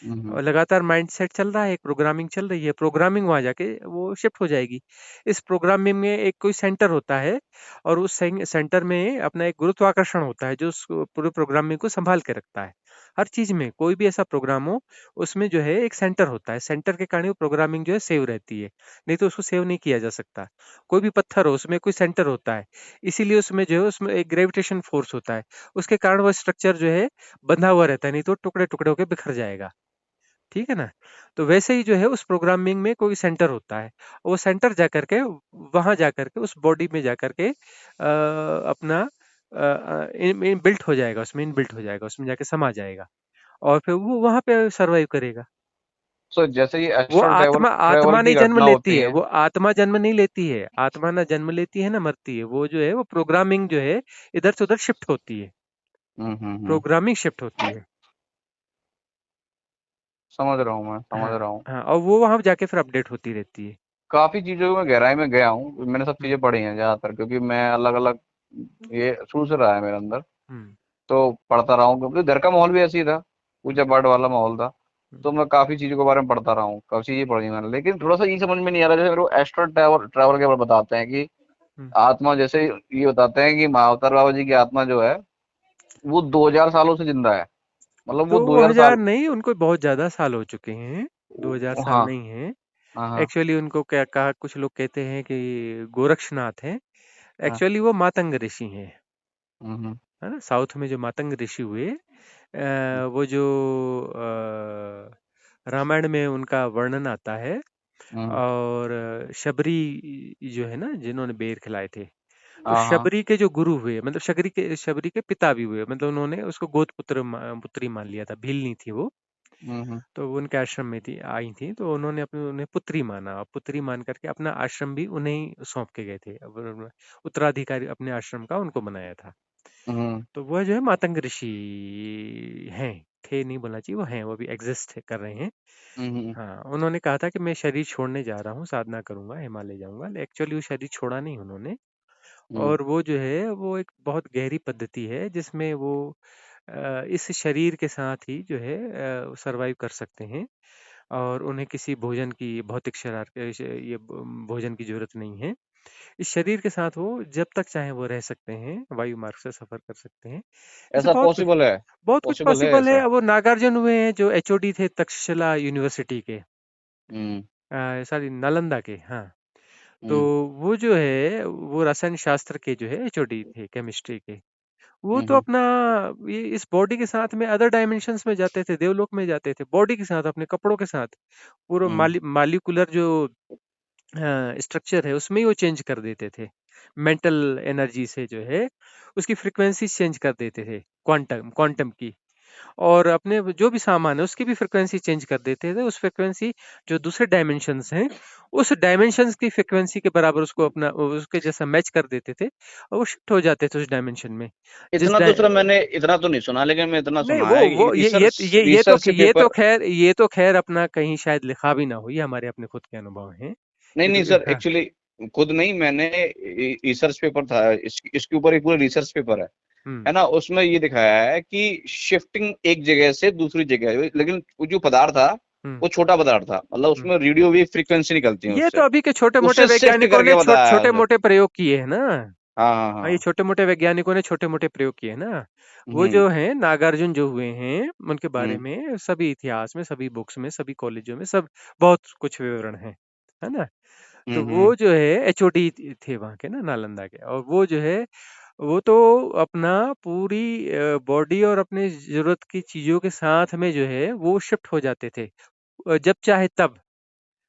हम्म और लगातार माइंडसेट चल रहा है, एक प्रोग्रामिंग चल रही है, प्रोग्रामिंग वहां जाके वो शिफ्ट हो जाएगी। इस प्रोग्रामिंग में एक कोई सेंटर होता है, और उस सेंटर में अपना एक गुरुत्वाकर्षण होता है जो उस पूरे प्रोग्रामिंग को संभाल के रखता है। हर चीज में कोई भी ऐसा प्रोग्राम हो, उसमें जो है एक सेंटर होता है, सेंटर के कारण वो प्रोग्रामिंग जो है सेव रहती है, नहीं तो उसको सेव नहीं किया जा सकता। कोई भी पत्थर हो, उसमें कोई सेंटर होता है, इसीलिए उसमें जो है उसमें एक ग्रेविटेशन फोर्स होता है, उसके कारण वो स्ट्रक्चर जो है बंधा हुआ रहता है, नहीं तो टुकड़े टुकड़े होकर बिखर जाएगा। ठीक है ना? तो वैसे ही जो है उस प्रोग्रामिंग में कोई सेंटर होता है, वो सेंटर जाकर के, वहां जाकर के उस बॉडी में जाकर के अपना बिल्ट हो जाएगा, उसमें इनबिल्ट हो जाएगा, उसमें जाके समा जाएगा, और फिर वो वहां पे सरवाइव करेगा। सो जैसे ये वो एस्ट्रल ट्रैवल आत्मा, ट्रैवल आत्मा की नहीं जन्म घटना लेती होती है, है। वो आत्मा जन्म नहीं लेती है। आत्मा ना जन्म लेती है ना मरती है, वो जो है वो प्रोग्रामिंग जो है इधर से उधर शिफ्ट होती है, हम्म। प्रोग्रामिंग शिफ्ट होती है। समझ रहा हूँ, मैं हाँ समझ रहा हूँ। हाँ, और वो वहां जाके फिर अपडेट होती रहती है। काफी चीजों में गहराई में गया हूँ, मैंने सब हम्म चीजें पढ़ी हैं ज्यादातर, क्योंकि मैं अलग अलग ये शुरू से रहा है मेरे अंदर। हम्म तो पढ़ता रहा हूँ, क्योंकि घर का माहौल भी ऐसे ही था, पूजा हम्म पाठ वाला माहौल था। हम्म तो मैं काफी चीजों के बारे में पढ़ता रहा हूँ, काफी चीजें पढ़ी मैंने, लेकिन थोड़ा सा ये समझ में नहीं आ रहा। जैसे मेरे को एस्ट्रल ट्रैवल ट्रैवल के बारे में बताते हैं कि हम्म। आत्मा, जैसे ये बताते हैं कि महाअवतार बाबा जी की आत्मा जो है वो 2000 सालों से जिंदा है। मतलब वो दो 2000 साल। हजार नहीं, उनको बहुत ज्यादा साल हो चुके हैं। 2000 साल हाँ नहीं है। हाँ हाँ एक्चुअली उनको क्या कहा, कुछ लोग कहते हैं कि गोरक्षनाथ है। हाँ। एक्चुअली वो मातंग ऋषि हैं, हम्म है ना, साउथ में जो मातंग ऋषि हुए। वो जो रामायण में उनका वर्णन आता है, हम्म। और शबरी जो है ना, जिन्होंने बेर खिलाए थे, तो हाँ हाँ। शबरी के जो गुरु हुए, मतलब शबरी के पिता भी हुए, मतलब उन्होंने उसको गोद पुत्री मान लिया था, भीलनी थी वो। हम्म। तो वो उनके आश्रम में थी, आई थी, तो उन्होंने अपने उन्हें पुत्री माना, और पुत्री मान करके अपना आश्रम भी उन्हें ही सौंप के गए थे। अब उत्तराधिकारी अपने आश्रम का उनको बनाया था। हम्म। तो वह जो है मातंग ऋषि हैं, थे नहीं बोलना चाहिए, वो हैं, वो भी एग्जिस्ट कर रहे हैं। हम्म। हाँ, उन्होंने कहा था कि मैं शरीर छोड़ने जा रहा हूँ, साधना करूंगा, हिमालय जाऊंगा। एक्चुअली वो शरीर छोड़ा नहीं उन्होंने। हम्म। और वो जो है वो एक बहुत गहरी पद्धति है, जिसमें वो इस शरीर के साथ ही जो है सरवाइव कर सकते हैं, और उन्हें किसी भोजन की, भौतिक भोजन की जरूरत नहीं है। इस शरीर के साथ वो जब तक चाहे वो रह सकते हैं, वायु मार्ग से सफर कर सकते हैं। ऐसे ऐसा पॉसिबल है? बहुत कुछ पॉसिबल है पॉसिबल है। ऐसा? वो नागार्जुन हुए हैं, जो एचओडी थे तक्षशिला यूनिवर्सिटी के, हम्म। सॉरी नालंदा के, हाँ। तो हम्म। वो जो है वो रसायन शास्त्र के जो है एचओडी थे, केमिस्ट्री के। वो तो हम्म। अपना ये इस बॉडी के साथ में अदर डायमेंशंस में जाते थे, देवलोक में जाते थे, बॉडी के साथ, अपने कपड़ों के साथ, पूरा हम्म। मालिकुलर जो स्ट्रक्चर है उसमें ही वो चेंज कर देते थे। मेंटल एनर्जी से जो है उसकी फ्रीक्वेंसी चेंज कर देते थे, क्वांटम क्वांटम की। और अपने जो भी सामान है उसकी भी फ्रीक्वेंसी चेंज कर देते थे, उस फ्रीक्वेंसी जो दूसरे डायमेंशंस हैं, उस डायमेंशंस की फ्रीक्वेंसी के बराबर उसको अपना उसके जैसा मैच कर देते थे, और वो शिफ्ट हो जाते थे उस डायमेंशन में। जिस इतना तो सर मैंने इतना तो नहीं सुना, लेकिन मैं इतना नहीं, सुना है कि वो रिसर्च रिसर्च के पेपर। ये तो खैर अपना कहीं शायद लिखा भी ना हो, ये हमारे अपने खुद के अनुभव हैं। नहीं ये नहीं तो सर, हाँ। एक्चुअली खुद नहीं, मैंने रिसर्च पेपर था, इसके ऊपर एक पूरा रिसर्च पेपर हम्म। है ना। उसमें ये दिखाया है कि शिफ्टिंग एक जगह से दूसरी जगह, लेकिन वो जो पदार्थ था हम्म। वो छोटा पदार्थ था, मतलब हम्म। उसमें रेडियो वेव फ्रीक्वेंसी निकलती है ये तो उससे। अभी के छोटे मोटे उससे शिफ्ट वैज्ञानिकों ने करके बताया है छोटे सर। मोटे प्रयोग किए हैं ना। हाँ हाँ हाँ, ये हाँ। छोटे मोटे वैज्ञानिकों ने छोटे मोटे प्रयोग किए हैं ना। वो हम्म। जो है नागार्जुन जो हुए हैं, उनके बारे हम्म। में सभी इतिहास में, सभी बुक्स में, सभी कॉलेजों में सब बहुत कुछ विवरण है ना। तो हम्म। वो जो है एचओडी थे वहाँ के ना, नालंदा के, और वो जो है वो तो अपना पूरी बॉडी और अपने जरूरत की चीजों के साथ में जो है वो शिफ्ट हो जाते थे, जब चाहे तब,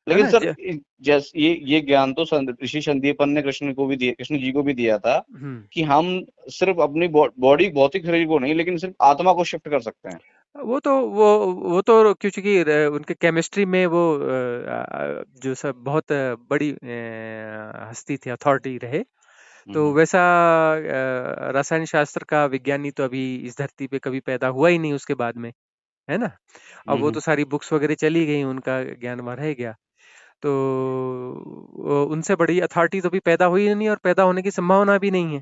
है लेकिन ना। सर जैसे ये ज्ञान तो ऋषि संदीपन ने कृष्ण को भी दिया, कृष्ण जी को भी दिया था, हम्म। कि हम सिर्फ अपनी बॉडी, भौतिक शरीर को नहीं, लेकिन सिर्फ आत्मा को शिफ्ट कर सकते हैं। वो तो क्योंकि उनके केमिस्ट्री में वो जो सब बहुत बड़ी हस्ती थी, अथॉरिटी रहे। तो हम्म। वैसा रसायन शास्त्र का विज्ञानी तो अभी इस धरती पे कभी पैदा हुआ ही नहीं उसके बाद में, है ना। अब वो हम्म। तो सारी बुक्स वगैरह चली गई, उनका ज्ञान वहाँ रह गया। तो उनसे बड़ी अथॉरिटी तो अभी पैदा हुई नहीं, और पैदा होने की संभावना भी नहीं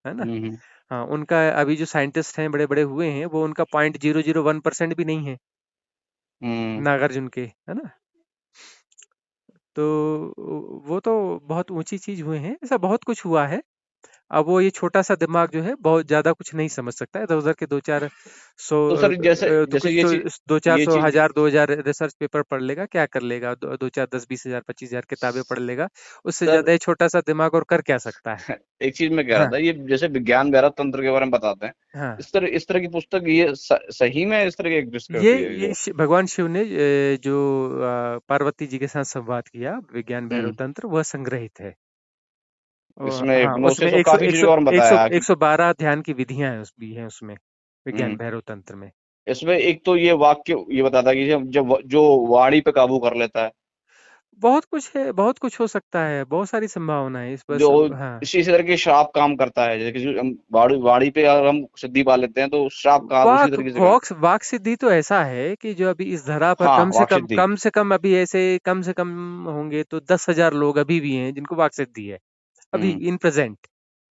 है ना। हम्म। हाँ, उनका अभी जो साइंटिस्ट हैं बड़े बड़े हुए हैं, वो उनका 0.001% भी नहीं है, हम्म। नागार्जुन के, है ना। तो वो तो बहुत ऊंची चीज हुए हैं, ऐसा बहुत कुछ हुआ है। अब वो ये छोटा सा दिमाग जो है बहुत ज्यादा कुछ नहीं समझ सकता है, इधर उधर के दो चार सौ तो सर जैसे तो जैसे कुछ तो दो चार ये सौ चीज हजार 2,000 रिसर्च पेपर पढ़ लेगा, क्या कर लेगा, दो चार 10-20 हजार 25,000 किताबें पढ़ लेगा। उससे सर, ज्यादा ये छोटा सा दिमाग और कर क्या सकता है। एक चीज मैं कह रहा हाँ। था, ये जैसे विज्ञान वैरव तंत्र के बारे में बताते हैं, हाँ, इस तरह की पुस्तक, ये सही में इस तरह की एग्जिस्ट ये करती है ये जो? भगवान शिव ने जो पार्वती जी के साथ संवाद किया, विज्ञान भैरव हम्म। तंत्र, वह संग्रहित है। इसमें हाँ, उसमें हिप्नोसिस और काफी चीजों के बारे में बताया कि 112 ध्यान की विधियां हैं भी हैं उसमें, विज्ञान हम्म, भैरव तंत्र में। इसमें एक तो ये वाक्य ये बताता है कि जब जब जो वाणी पे काबू कर लेता है, बहुत कुछ है, बहुत कुछ हो सकता है, बहुत सारी संभावना है इस, जो बस हाँ। इसी तरह के श्राप काम करता है, जैसे कि हम वाणी वाणी पे अगर हम सिद्धि पा लेते हैं तो श्राप काम उसी तरीके से काम। वाक सिद्धि तो ऐसा है कि जो अभी इस धरा पर हाँ, वाक सिद्धि। कम से कम अभी ऐसे कम से कम होंगे तो 10,000 लोग अभी भी हैं जिनको वाक सिद्धि है, अभी हम्म। इन प्रेजेंट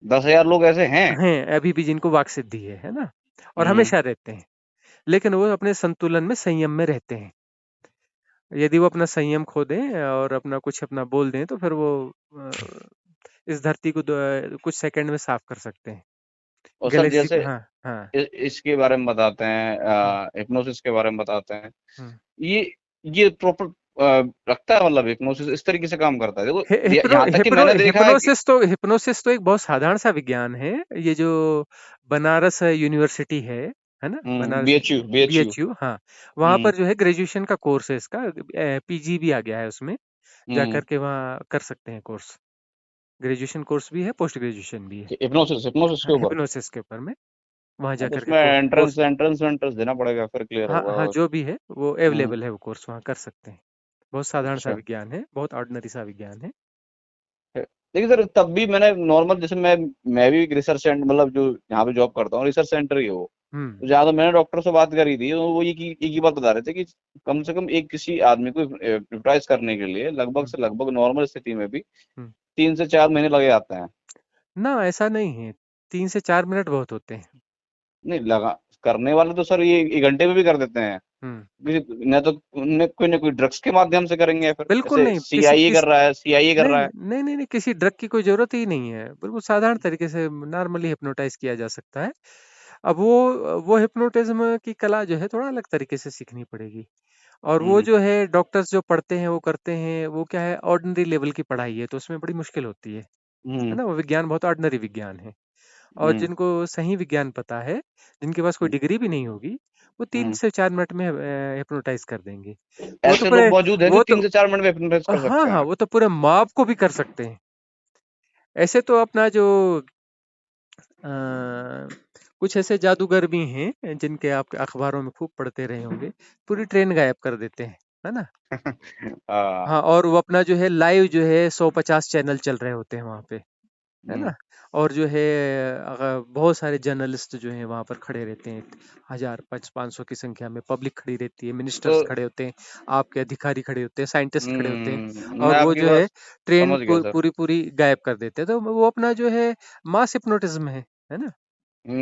10,000 लोग ऐसे हैं? हैं, अभी भी जिनको वाक सिद्धि है ना। और हम्म। हमेशा रहते हैं, लेकिन वो अपने संतुलन में, संयम में रहते हैं। यदि वो अपना संयम खो दें और अपना कुछ अपना बोल दें, तो फिर वो अ, इस धरती को कुछ सेकंड में साफ कर सकते हैं, और सर गैलेक्सी जैसे को। हाँ। हाँ। इसके बारे में बताते हैं, हम्म। हिप्नोसिस के बारे में बताते हैं, हम्म। ये ये प्रॉपर रखता है, मतलब हिप्नोसिस इस तरीके से काम करता है। देखो, हिप्नो यहाँ तक कि हिप्नो मैंने देखा है कि हिप्नोसिस तो एक बहुत साधारण सा विज्ञान है। ये जो बनारस यूनिवर्सिटी है ना, बनारस बीएचयू बीएचयू। बीएचयू, हाँ। वहाँ हम्म। पर जो है ग्रेजुएशन का कोर्स है इसका, पीजी भी आ गया है उसमें। जा हम्म। करके वहाँ कर सकते हैं कोर्स। ग्रेजुएशन कोर्स भी है, पोस्ट ग्रेजुएशन भी है। हिप्नोसिस हिप्नोसिस के हाँ, ऊपर। हिप्नोसिस के ऊपर में वहाँ हाँ, जा तो करके उसमें कोर्स। एंट्रेंस एंट्रेंस एंट्रेंस देना पड़ेगा, फिर क्लियर हाँ हाँ, होगा। जो भी है वो हम्म। अवेलेबल है, वो कोर्स वहाँ कर सकते हैं। बहुत साधारण सा अच्छा। विज्ञान है, बहुत ऑर्डिनरी सा विज्ञान है। देखिए सर, तब भी मैंने नॉर्मल, जैसे मैं भी रिसर्च सेंटर, मतलब जो यहाँ पे जॉब करता हूँ, रिसर्च सेंटर ही हो। हम्म। तो जहाँ तो मैंने डॉक्टर से बात करी थी, तो वो एक ही बात बता रहे थे कि कम से कम एक किसी आदमी को हिप्नोटाइज करने के लिए लगभग हम्म। से लगभग नॉर्मल स्थिति में भी हम्म। 3 से 4 महीने लगे जाते हैं। ना, ऐसा नहीं है। 3 से 4 मिनट बहुत होते हैं। नहीं लगा, करने वाले तो सर ये 1 घंटे में भी कर देते हैं। हम्म। न तो न कोई ड्रग्स के माध्यम से करेंगे, फिर बिल्कुल जैसे नहीं, किसी सीआईए किस कर रहा है, सीआईए कर नहीं रहा है। नहीं नहीं नहीं, किसी ड्रग की कोई जरूरत ही नहीं है। बिल्कुल साधारण तरीके से नॉर्मली हिप्नोटाइज किया जा सकता है। अब वो हिप्नोटिज्म की कला जो है थोड़ा अलग तरीके से सीखनी पड़ेगी। और वो हम्म। जो है डॉक्टर्स जो पढ़ते हैं वो करते हैं, वो क्या है, ऑर्डिनरी लेवल की पढ़ाई है, तो उसमें बड़ी मुश्किल होती है हम्म। ना। वो विज्ञान बहुत ऑर्डिनरी विज्ञान है। और हम्म। जिनको सही विज्ञान पता है, जिनके पास कोई हम्म। डिग्री भी नहीं होगी, वो तीन हम्म। से चार मिनट में हिप्नोटाइज कर देंगे। वो तो ऐसे लोग पूरे मौजूद हैं जो वो तो 3 से 4 मिनट में हिप्नोटाइज कर हाँ सकते हाँ, हैं। वो तो पूरे मॉब को भी कर सकते हैं। ऐसे तो अपना जो अ, कुछ ऐसे जादूगर भी हैं जिनके आप अखबारों में खूब पढ़ते रहे होंगे, पूरी ट्रेन गायब कर देते हैं, है ना। हाँ। हाँ, और वो अपना जो है लाइव जो है 150 चैनल चल रहे होते हैं वहाँ पे, है हम्म। ना। और जो है बहुत सारे जर्नलिस्ट जो हैं वहाँ पर खड़े रहते हैं, 1000 500 की संख्या में पब्लिक खड़ी रहती है, तो मिनिस्टर्स खड़े होते हैं, आपके अधिकारी खड़े होते हैं, साइंटिस्ट खड़े होते हैं। मैं और वो आपकी जो बात है ट्रेन समझ गया सर। पूरी पूरी गायब कर देते हैं। तो वो अपना जो है मास हिप्नोटिज्म है ना।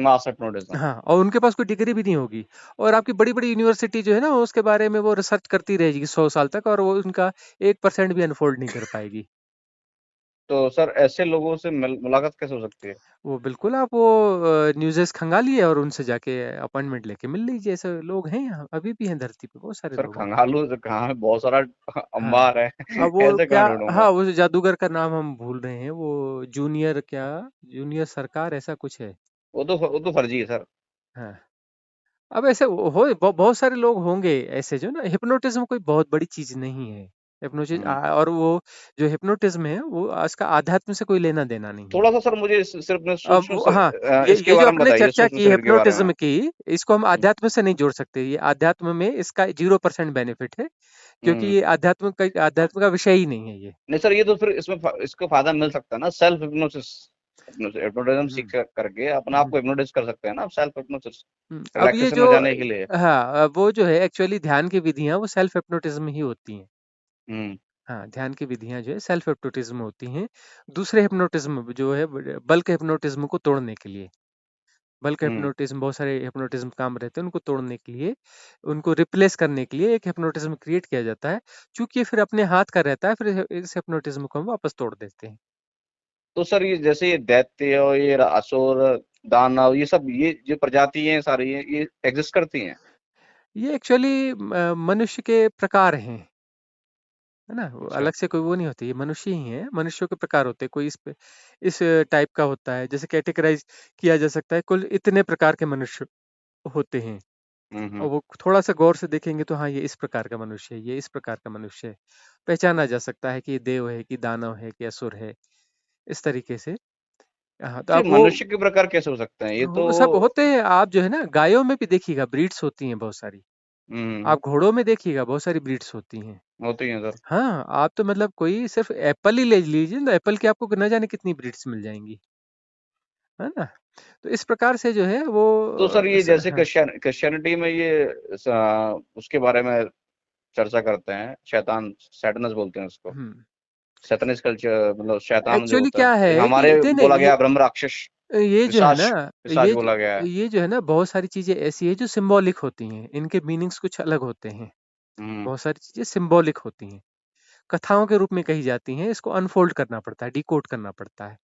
मास हिप्नोटिज्म। हाँ, और उनके पास कोई डिग्री भी नहीं होगी। और आपकी बड़ी बड़ी यूनिवर्सिटी जो है ना, वो उसके बारे में वो रिसर्च करती रहेगी 100 साल तक, और वो उनका 1% भी अनफोल्ड नहीं कर पाएगी। तो सर ऐसे लोगों से मुलाकात कैसे हो सकती है? वो बिल्कुल, आप वो न्यूज़ेस खंगालिए और उनसे जाके अपॉइंटमेंट लेके मिल लीजिए। ऐसे लोग हैं यहाँ, अभी भी हैं धरती पे, बहुत सारे सर लोग हैं। खंगालू से कहाँ है, बहुत सारा हाँ, अंबार है। अब वो ऐसे क्या, कहाँ ढूंढूंगा? हाँ, वो जादूगर का नाम हम भूल रहे हैं, वो जूनियर क्या, जूनियर सरकार ऐसा कुछ है। वो तो फर्जी है सर। हाँ, अब ऐसे बहुत सारे लोग होंगे ऐसे जो ना, हिप्नोटिज्म कोई बहुत बड़ी चीज नहीं है। हिप्नोटिज हम्म। और वो जो हिप्नोटिज्म है वो उसका आध्यात्म से कोई लेना देना नहीं है। थोड़ा सा सर मुझे सिर्फ मैं अब सूक्ष्म से हाँ, इसके ये जो बारे में आपने बताइए, चर्चा सूक्ष्म की शरीर के बारे में। हिप्नोटिज्म की, इसको हम हम्म। आध्यात्म से नहीं जोड़ सकते। ये आध्यात्म में इसका 0% बेनिफिट है, क्योंकि हम्म। ये आध्यात्म का विषय ही नहीं है ये। नहीं सर, ये तो फिर इसमें इसको फायदा मिल सकता है ना, सेल्फ हिप्नोसिस। हिप्नोटिज्म हम्म। सीख करके अपने आप हम्म। को हिप्नोटाइज कर सकते हैं ना, सेल्फ हिप्नोसिस, अब ये रिलैक्सेशन जो में जाने के लिए। हाँ, वो जो है एक्चुअली ध्यान की विधियां वो सेल्फ हिप्नोटिज्म ही होती हैं। हम्म। हाँ, ध्यान की विधियां जो है सेल्फ हिप्नोटिज्म होती हैं। दूसरे हिप्नोटिज्म जो है बल्क हिप्नोटिज्म को तोड़ने के लिए, बल्क हम्म। हिप्नोटिज्म, बहुत सारे हिप्नोटिज्म काम रहते हैं, उनको तोड़ने के लिए, उनको रिप्लेस करने के लिए एक हिप्नोटिज्म क्रिएट किया जाता है। चूंकि ये फिर अपने हाथ का रहता है, फिर इस हिप्नोटिज्म को हम वापस तोड़ देते हैं। तो सर ये जैसे ये दैत्य और ये असुर, दानव, ये सब, ये जो प्रजाति हैं सारी, ये एग्जिस्ट करती हैं। ये एक्चुअली मनुष्य के प्रकार हैं, है ना। वो अच्छा। अलग से कोई वो नहीं होती, ये मनुष्य ही हैं, मनुष्यों के प्रकार होते हैं। कोई इस टाइप का होता है, जैसे कैटेगराइज किया जा सकता है, कुल इतने प्रकार के मनुष्य होते हैं। हम्म। और वो थोड़ा सा गौर से देखेंगे तो हाँ, ये इस प्रकार का मनुष्य है, ये इस प्रकार का मनुष्य है। पहचाना जा सकता है कि ये देव है, कि दानव है, कि असुर है, इस तरीके से। हाँ, तो तो ये अब मनुष्य के प्रकार कैसे हो सकते हैं, ये तो? वो सब होते हैं। आप जो है ना, गायों में भी देखिएगा ब्रीड्स होती हैं बहुत सारी। हम्म। आप घोड़ों में देखिएगा बहुत सारी ब्रीड्स होती हैं। होती हैं सर। हाँ, आप तो मतलब कोई सिर्फ एप्पल ही ले लीजिए तो एप्पल की आपको न जाने कितनी ब्रीड्स मिल जाएंगी, है ना। तो इस प्रकार से जो है वो तो सर ये जैसे हाँ। क्रिश्चियनिटी में ये उसके बारे में चर्चा करते हैं, शैतान, सैटनस बोलते हैं उसको। हम्म। सैतानिस कल्चर, मतलब शैतान जो एक्चुअली होता क्या है, है कि हमारे नहीं बोला नहीं, गया ब्रह्म राक्षस, ये जो है ना, पिशाच, पिशाच ये बोला गया है। ये जो है ना, बहुत सारी चीजें ऐसी है जो सिंबॉलिक होती हैं, इनके मीनिंग्स कुछ अलग होते हैं। हम्म। बहुत सारी चीजें सिंबॉलिक होती हैं, कथाओं के रूप में कही जाती हैं। इसको अनफोल्ड करना पड़ता है, डिकोड करना पड़ता है।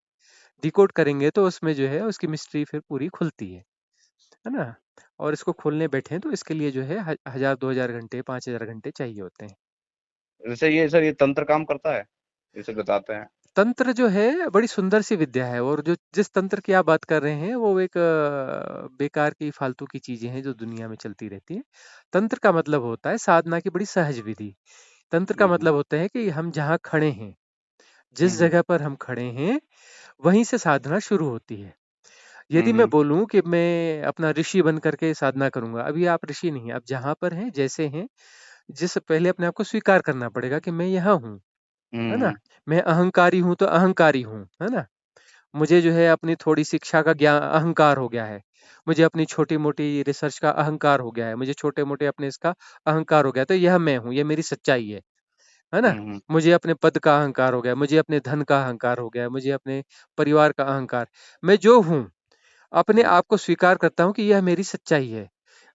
डिकोड करेंगे तो उसमें जो है उसकी मिस्ट्री फिर पूरी खुलती है ना। और इसको खोलने बैठे तो इसके लिए जो है 1000 2000 घंटे 5000 घंटे चाहिए होते हैं। जैसे ये सर, ये तंत्र काम करता है, जैसे बताते हैं। तंत्र जो है बड़ी सुंदर सी विद्या है, और जो जिस तंत्र की आप बात कर रहे हैं वो एक बेकार की फालतू की चीजें हैं जो दुनिया में चलती रहती हैं। तंत्र का मतलब होता है साधना की बड़ी सहज विधि। तंत्र का मतलब होता है कि हम जहाँ खड़े हैं, जिस हम्म जगह पर हम खड़े हैं, वहीं से साधना शुरू होती है। यदि मैं हम्म बोलूँ कि मैं अपना ऋषि बन करके साधना करूँगा, अभी आप ऋषि नहीं हैं, आप जहाँ पर हैं, जैसे हैं, जिस पहले अपने आप को स्वीकार करना पड़ेगा कि मैं यहाँ हूँ, है ना? हम्म मैं अहंकारी हूँ तो अहंकारी हूँ, है ना? मुझे जो है अपनी थोड़ी शिक्षा का ज्ञान अहंकार हो गया है। मुझे अपनी छोटी-मोटी रिसर्च का अहंकार हो गया है। मुझे छोटे-मोटे अपने इसका अहंकार हो गया है। तो यह मैं हूँ, ये मेरी सच्चाई है ना? हम्म मुझे अपने पद का अहंकार हो गया, मुझे अपने धन का अहंकार हो गया, मुझे अपने परिवार का अहंकार। मैं जो हूँ, अपने हम्म आप को स्वीकार करता हूँ कि यह मेरी सच्चाई है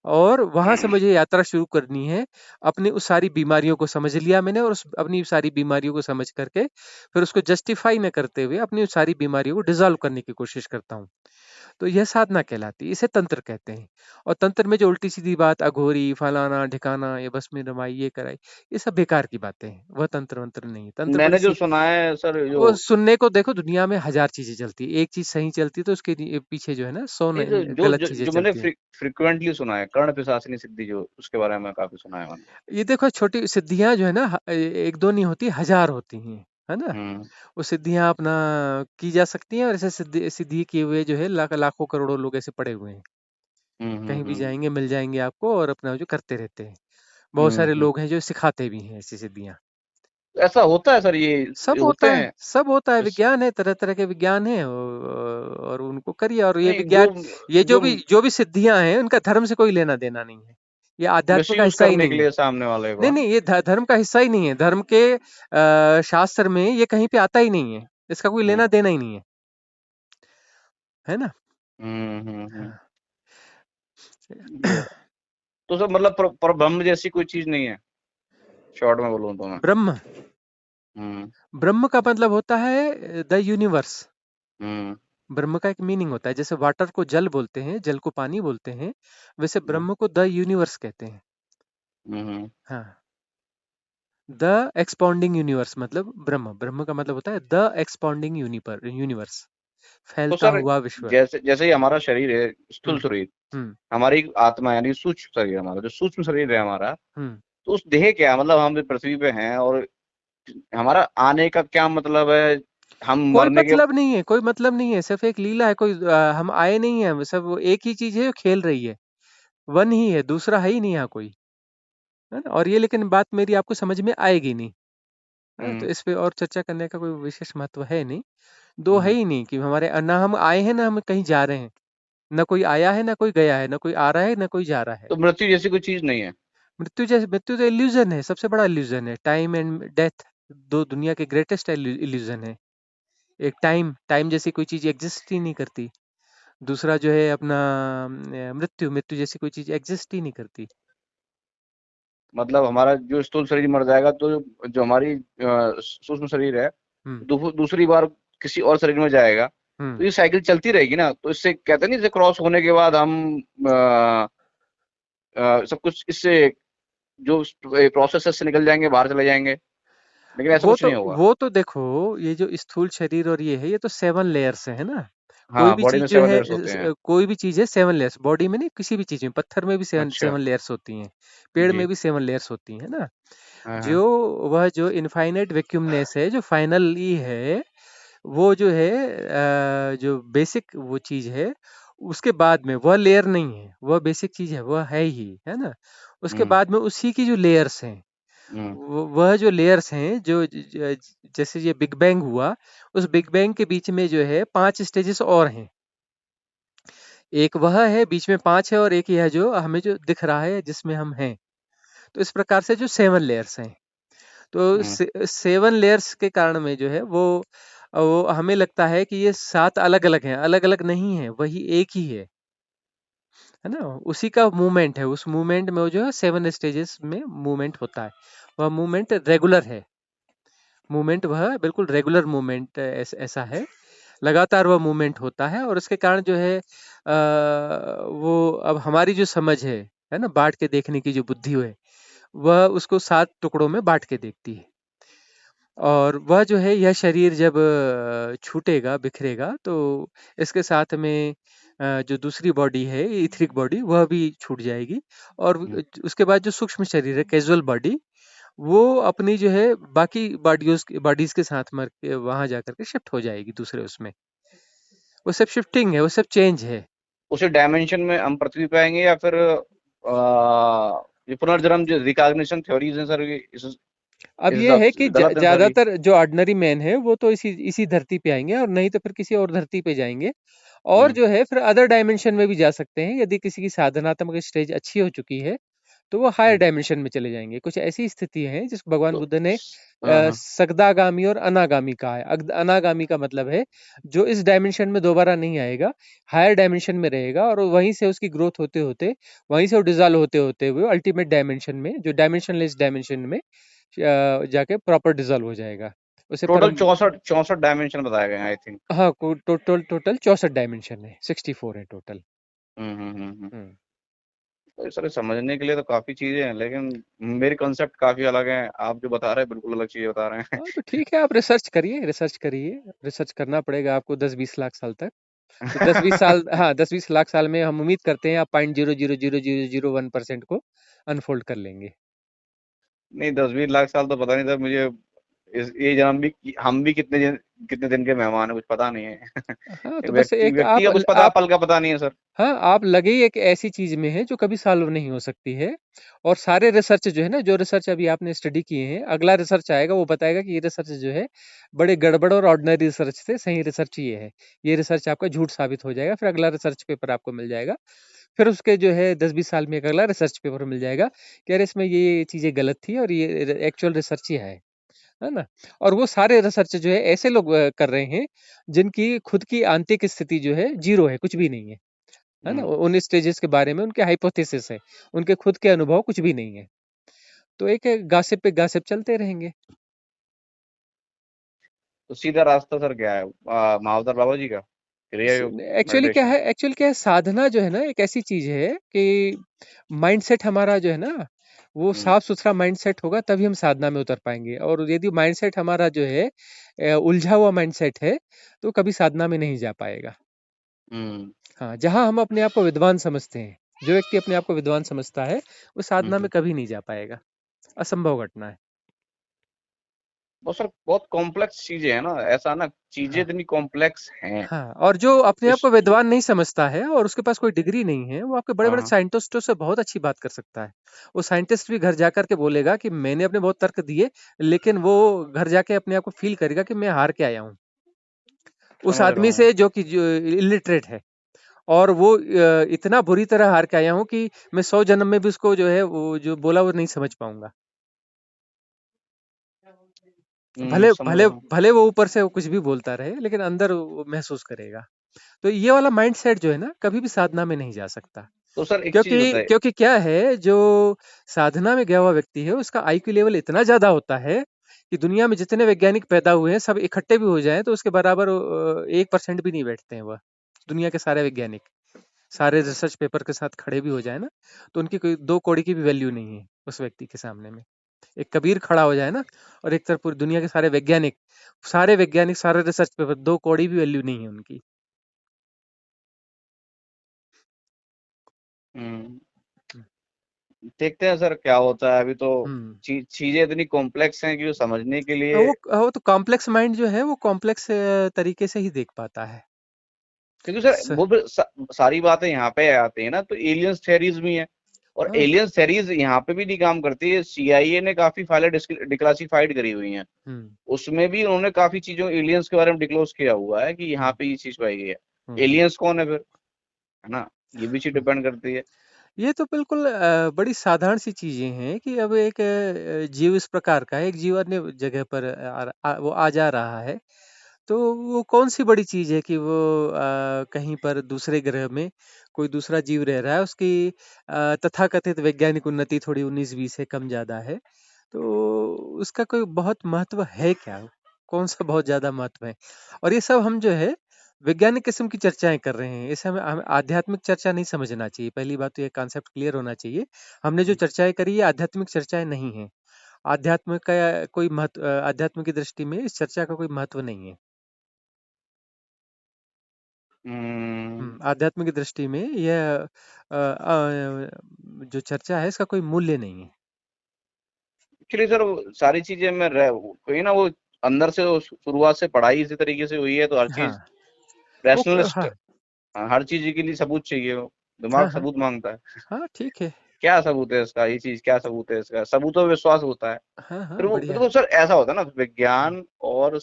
और वहाँ से मुझे यात्रा शुरू करनी है। अपनी उस सारी बीमारियों को समझ लिया मैंने और उस अपनी सारी बीमारियों को समझ करके फिर उसको जस्टिफाई न करते हुए अपनी उस सारी बीमारियों को डिसॉल्व करने की कोशिश करता हूँ। तो यह साधना कहलाती है, इसे तंत्र कहते हैं। और तंत्र में जो उल्टी-सीधी बात अघोरी, फलाना, ढिकाना, ये बस में रमाई, ये कराई, ये सब बेकार की बातें हैं। वह तंत्र-वंत्र नहीं है। तंत्र मैंने बड़ी जो सी सुना है सर, जो वो सुनने को देखो दुनिया में हज़ार चीज़ें चलती हैं। एक चीज़ सही चलती है तो उसके पीछे जो है ना 100 नहीं, न जो गलत जो, चीज़ें जो मैंने चलती हैं। फ्रिक्वेंटली सुना है, कर्ण पिशाचिनी सिद्धि, जो उसके बारे में काफी सुना है मैंने। ये देखो छोटी सिद्धियाँ जो है ना 1-2 नहीं होती, हज़ार होती हैं। है ना? हम्म वो सिद्धियाँ अपना की जा सकती हैं और ऐसे सिद्धि सिद्धि किए हुए जो है लाखों करोड़ों लोग ऐसे पड़े हुए हैं। कहीं भी हम्म जाएँगे मिल जाएँगे आपको और अपना जो करते रहते हैं। बहुत सारे हम्म। लोग हैं जो सिखाते भी हैं ऐसी सिद्धियाँ। ऐसा होता है सर, ये सब होता होते है, हैं सब होता है, इस- विज्ञान है, तरह-तरह के विज्ञान हैं और उनको करिए और ये नहीं, विज्ञान ये जो जो भी सिद्धियाँ हैं, उनका धर्म से कोई लेना-देना नहीं है। ये मिस आध्यात्म का यूज हिस्सा ही करने के नहीं है। लिए सामने वाले नहीं, को। नहीं, ये धर्म का हिस्सा ही नहीं है। धर्म के शास्त्र में ये कहीं पे आता ही नहीं है। इसका कोई हम्म लेना-देना ही नहीं है ना? हम्म। हाँ। ये तो सर मतलब पर ब्रह्म जैसी कोई चीज नहीं है, शॉर्ट में बोलूँ तो मैं। ब्रह्म हम्म ब्रह्म का मतलब होता है द यूनिवर्स। हम्म ब्रह्म का एक मीनिंग होता है, जैसे वाटर को जल बोलते हैं, जल को पानी बोलते हैं, वैसे हम्म ब्रह्म को द यूनिवर्स कहते हैं। हम्म। हाँ, द एक्सपाउंडिंग यूनिवर्स मतलब ब्रह्म। ब्रह्म का मतलब होता है द एक्सपाउंडिंग यूनिवर्स, तो फैलता सर, हुआ विश्व। जैसे जैसे ही हमारा शरीर है, स्थूल हुँ, शरीर, हुँ, हमारी आत्मा यानी सूक्ष्म शरीर, हमारा जो सूक्ष्म शरीर है हमारा, हुँ। तो उस देह क्या मतलब, हम पृथ्वी पे हैं और हमारा आने का क्या मतलब है, हम कोई मरने के। मतलब नहीं है, कोई मतलब नहीं है, सिर्फ़ एक लीला है, कोई हम आए नहीं हैं, सब एक ही चीज़ है जो खेल रही है, वन ही है, दूसरा है ही नहीं यहाँ कोई, है ना? और ये लेकिन बात मेरी आपको समझ में आएगी नहीं, है ना? तो हम्म इस पे और चर्चा करने का कोई विशेष महत्व है नहीं, 2 है हम्म। ही नहीं कि हमारे ना हम आए हैं, ना हम कहीं जा रहे हैं, ना कोई आया है, ना कोई गया है, ना कोई आ रहा है, ना कोई जा रहा है। तो मृत्यु जैसी कोई चीज नहीं है। मृत्यु तो इल्यूजन है, सबसे बड़ा इल्यूजन है। टाइम एंड डेथ 2 दुनिया के ग्रेटेस्ट इल्यूजन है। एक टाइम टाइम जैसी कोई चीज़ एग्ज़िस्ट ही नहीं करती। दूसरा जो है अपना मृत्यु जैसी कोई चीज़ एग्ज़िस्ट ही नहीं करती। मतलब हमारा जो स्थूल शरीर मर जाएगा, तो जो हमारी सूक्ष्म शरीर है, हुँ, दूसरी बार किसी और शरीर में जाएगा, हुँ। तो ये साइकिल चलती रहेगी ना। तो इससे कहते नहीं, जैसे क्रॉस होने के बाद हम सब कुछ इससे जो प्रोसेस से निकल जाएंगे, बाहर चले जाएंगे, लेकिन ऐसा कुछ नहीं होगा। वो तो देखो ये जो स्थूल शरीर और ये है ये तो 7 लेयर्स है ना? कोई हाँ, भी बॉडी चीज़ में जो 7 है लेयर्स होते हैं। कोई भी चीज़ है 7 लेयर्स बॉडी में नहीं किसी भी चीज़ में पत्थर में भी 7 अच्छा। 7 लेयर्स होती हैं। पेड़ में जी। भी 7 लेयर्स होती हैं ना? हाँ हाँ। जो वह जो इनफाइनाइट वैक्यूमनेस है जो फाइनली है वो जो है जो बेसिक वो चीज़ है उसके बाद में वह लेयर नहीं है, वह बेसिक चीज़ है, वह है ही, है ना? उसके हम्म बाद में उसी की जो लेयर्स हैं हम्म। वह जो लेयर्स हैं जो जैसे ये बिग बैंग हुआ उस बिग बैंग के बीच में जो है 5 स्टेजेस और हैं। एक वह है बीच में 5 है और एक यह जो हमें जो दिख रहा है जिसमें हम हैं। तो इस प्रकार से जो 7 लेयर्स हैं। तो हम्म। 7 लेयर्स के कारण में जो है वो हमें लगता है कि ये 7 अलग-अलग हैं, अलग-अलग नहीं है, वही एक ही है ना? उसी का मूवमेंट है, उस मूवमेंट में वो जो है 7 स्टेजेस में मूवमेंट होता है। वह मूवमेंट रेगुलर है। मूवमेंट वह बिल्कुल रेगुलर मूवमेंट ऐसा है, लगातार वह मूवमेंट होता है और उसके कारण जो है वो अब हमारी जो समझ है ना? बाँट के देखने की जो बुद्धि है, वह उसको 7 टुकड़ों में बाँट के देखती है। और वह जो है यह शरीर जब छूटेगा, बिखरेगा तो इसके साथ में जो दूसरी बॉडी है ईथरिक बॉडी वह भी छूट जाएगी और हम्म उसके बाद जो सूक्ष्म शरीर है कैज़ुअल बॉडी वो अपनी जो है बाकी बॉडीज के साथ मर के वहां जा करके शिफ्ट हो जाएगी दूसरे उसमें। वो सब शिफ्टिंग है, वो सब चेंज है। उसी डायमेंशन में हम पृथ्वी पे आएंगे, या फिर ये पुनर्जन्म जो रिकॉग्निशन थ्योरीज हैं सर, ये इस अब ये हिसाब है से कि गलत है सर ये? ज्यादातर जो ऑर्डिनरी मैन है वो तो इसी इसी धरती पे आएंगे, और नहीं तो फिर किसी और धरती पे जाएंगे। और हम्म। जो है फिर अदर डायमेंशन में भी जा सकते हैं, यदि किसी की साधनात्मक स्टेज अच्छी हो चुकी है तो वो हायर हम्म। डायमेंशन में चले जाएंगे। कुछ ऐसी स्थिति है जिसको भगवान तो बुद्ध ने हाँ हाँ। सगदागामी और अनागामी कहा है। अनागामी का मतलब है जो इस डायमेंशन में दोबारा नहीं आएगा, हायर डायमेंशन में रहेगा, और वहीं से उसकी ग्रोथ होते होते, वहीं से वो डिजॉल्व होते होते हुए अल्टीमेट डायमेंशन में, जो डायमेंशनलेस डायमेंशन में जाके प्रॉपर डिजॉल्व हो जाएगा। उसे टोटल परम। 64 डायमेंशन बताए गए हैं आई थिंक। हाँ, टोटल टोटल 64 डायमेंशन है, 64 है टोटल। हम्म। हम्म। तो सर समझने के लिए तो काफी चीजें हैं, लेकिन मेरे कॉन्सेप्ट काफी अलग हैं, आप जो बता रहे हैं बिल्कुल अलग चीजें बता रहे हाँ तो ठीक है, आप रिसर्च करिए, रिसर्च करिए। रिसर्च करना पड़ेगा आपको 10-20 लाख साल तक। तो 10-20 साल, हैं। हाँ, 10-20 लाख साल में हम उम्मीद करते हैं आप 0.0000001% को अनफोल्ड कर लेंगे। नहीं, 10-20 लाख साल तो पता नहीं सर मुझे। ये जन्म भी हम भी कितने दिन के मेहमान है, कुछ पता नहीं है। हाँ एक तो बस एक व्यक्ति का कुछ पता, आप पल का पता नहीं है सर। हाँ, आप लगे ही एक ऐसी चीज में है जो कभी सॉल्व नहीं हो सकती है। और सारे रिसर्च जो है ना, जो रिसर्च अभी आपने स्टडी किए हैं, अगला रिसर्च आएगा वो बताएगा कि ये रिसर्च जो है बड़े गड़बड़ और ऑर्डिनरी रिसर्च थे, सही रिसर्च ये है। ये रिसर्च आपका झूठ साबित हो जाएगा, फिर अगला रिसर्च पेपर आपको मिल जाएगा। फिर उसके जो है 10-20 साल में एक अगला रिसर्च पेपर मिल जाएगा कि अरे इसमें ये चीजें गलत थी और ये एक्चुअल रिसर्च ही है ना। और वो सारे रिसर्च जो है ऐसे लोग कर रहे हैं जिनकी खुद की आंतरिक स्थिति जो है जीरो है, कुछ भी नहीं है ना। हम्म। उन स्टेजेस के बारे में उनके हाइपोथेसिस है, उनके खुद के अनुभव कुछ भी नहीं है। तो एक गासिप पे गासिप चलते रहेंगे। तो सीधा रास्ता सर क्या है, महावतार बाबा जी का क्रिया योग, मेडिटेशन? एक्चुअली क्या है, साधना जो है ना एक ऐसी चीज है कि माइंडसेट हमारा जो है ना, वो हम्म। साफ सुथरा माइंडसेट होगा तभी हम साधना में उतर पाएंगे। और यदि माइंडसेट हमारा जो है उलझा हुआ माइंडसेट है, तो कभी साधना में नहीं जा पाएगा। हम्म। हाँ, जहाँ हम अपने आप को विद्वान समझते हैं, जो व्यक्ति अपने आप को विद्वान समझता है, वो साधना में हम्म। कभी नहीं जा पाएगा। असंभव घटना है। वो सर बहुत कॉम्प्लेक्स चीजें हैं ना, ऐसा ना, चीजें हाँ। इतनी कॉम्प्लेक्स हैं। हाँ, और जो अपने आप इस को विद्वान नहीं समझता है और उसके पास कोई डिग्री नहीं है, वो आपके हाँ बड़े-बड़े हाँ। साइंटिस्टों से बहुत अच्छी बात कर सकता है। वो साइंटिस्ट भी घर जाकर के बोलेगा कि मैंने अपने बहुत तर्क दिए, लेकिन वो घर जाके अपने आप को फ़ील करेगा कि मैं हार के आया हूँ। उस समझ रहा आदमी हूँ। से जो इलिटरेट है, और वो इतना बुरी तरह हार के आया हूँ कि मैं 100 जन्म में भी उसको जो है वो जो बोला वो नहीं समझ पाऊँगा। भले समझ भले रहा हूँ। भले वो ऊपर से वो कुछ भी बोलता रहे, लेकिन अंदर वो महसूस करेगा। तो ये वाला माइंडसेट जो है ना, कभी भी साधना में नहीं जा सकता। तो सर एक चीज क्योंकि बताइए। क्योंकि क्या है, जो साधना में गया हुआ व्यक्ति है उसका आईक्यू लेवल इतना ज्यादा होता है कि दुनिया में जितने वैज्ञानिक पैदा हुए हैं सब इकट्ठे भी हो जाएं तो उसके बराबर 1% भी नहीं बैठते हैं वह। दुनिया के सारे वैज्ञानिक सारे रिसर्च पेपर के साथ खड़े भी हो जाए ना, तो उनकी कोई 2 कौड़ी की भी वैल्यू नहीं है उस व्यक्ति के सामने में। एक कबीर खड़ा हो जाए ना, और एक तरफ पूरी दुनिया के सारे वैज्ञानिक सारे रिसर्च पेपर, 2 कौड़ी भी वैल्यू नहीं है उनकी। हम्म। देखते हैं सर क्या होता है, अभी तो हम्म। चीजें इतनी कॉम्प्लेक्स हैं कि जो समझने के लिए। वो तो कॉम्प्लेक्स माइंड जो है वो कॉम्प्लेक्स तरीके से ही देख पाता है। क्योंकि सर स, वो भी सारी बातें यहाँ पे आती है ना, तो एलियंस थेरीज भी हैं। और हाँ। एलियंस थेरीज यहाँ पे भी नहीं काम करती है, सीआईए ने काफी फाइलें डिक्लासिफाइड करी हुई हैं। हम्म। उसमें भी उन्होंने काफी चीजों एलियंस के बारे में डिक्लोज किया हुआ है कि यहाँ हम्म। पे ये चीज पाई गई है। हम्म। एलियंस कौन है फिर, है ना, ये भी चीज हम्म। डिपेंड करती है। ये तो बिल्कुल बड़ी साधारण सी चीजें हैं कि अब एक जीव इस प्रकार का है, एक जीव अन्य जगह पर वो आ जा रहा है। तो वो कौन सी बड़ी चीज है कि वो कहीं पर दूसरे ग्रह में कोई दूसरा जीव रह रहा है, उसकी तथाकथित वैज्ञानिक उन्नति थोड़ी 19-20 है, कम ज्यादा है। तो उसका कोई बहुत महत्व है क्या? कौन सा बहुत ज्यादा महत्व है? और ये सब हम जो है वैज्ञानिक किस्म की चर्चाएं कर रहे हैं, इसे हमें आध्यात्मिक चर्चा नहीं समझना चाहिए। पहली बात तो ये कॉन्सेप्ट क्लियर होना चाहिए। हमने जो चर्चाएं करी ये आध्यात्मिक चर्चाएं नहीं है। आध्यात्म की दृष्टि में इस चर्चा का कोई महत्व नहीं है। हम्म। आध्यात्म की दृष्टि में यह जो चर्चा है इसका कोई मूल्य नहीं है। एक्चुअली सर सारी चीजें में कोई ना वो अंदर से वो शुरुआत से पढ़ाई इसी तरीके से हुई है, तो हर हाँ चीज रैशनलिस्ट। हाँ हर चीज के लिए सबूत चाहिए, वो हाँ दिमाग हाँ सबूत मांगता है। हाँ ठीक है। क्या सबूत है इसका, ये चीज क्या सबूत है इसका, सबूतों पे विश्वास होता है। हाँ हाँ फिर वो बढ़िया। देखो सर ऐसा होता है ना, हम्म विज्ञान और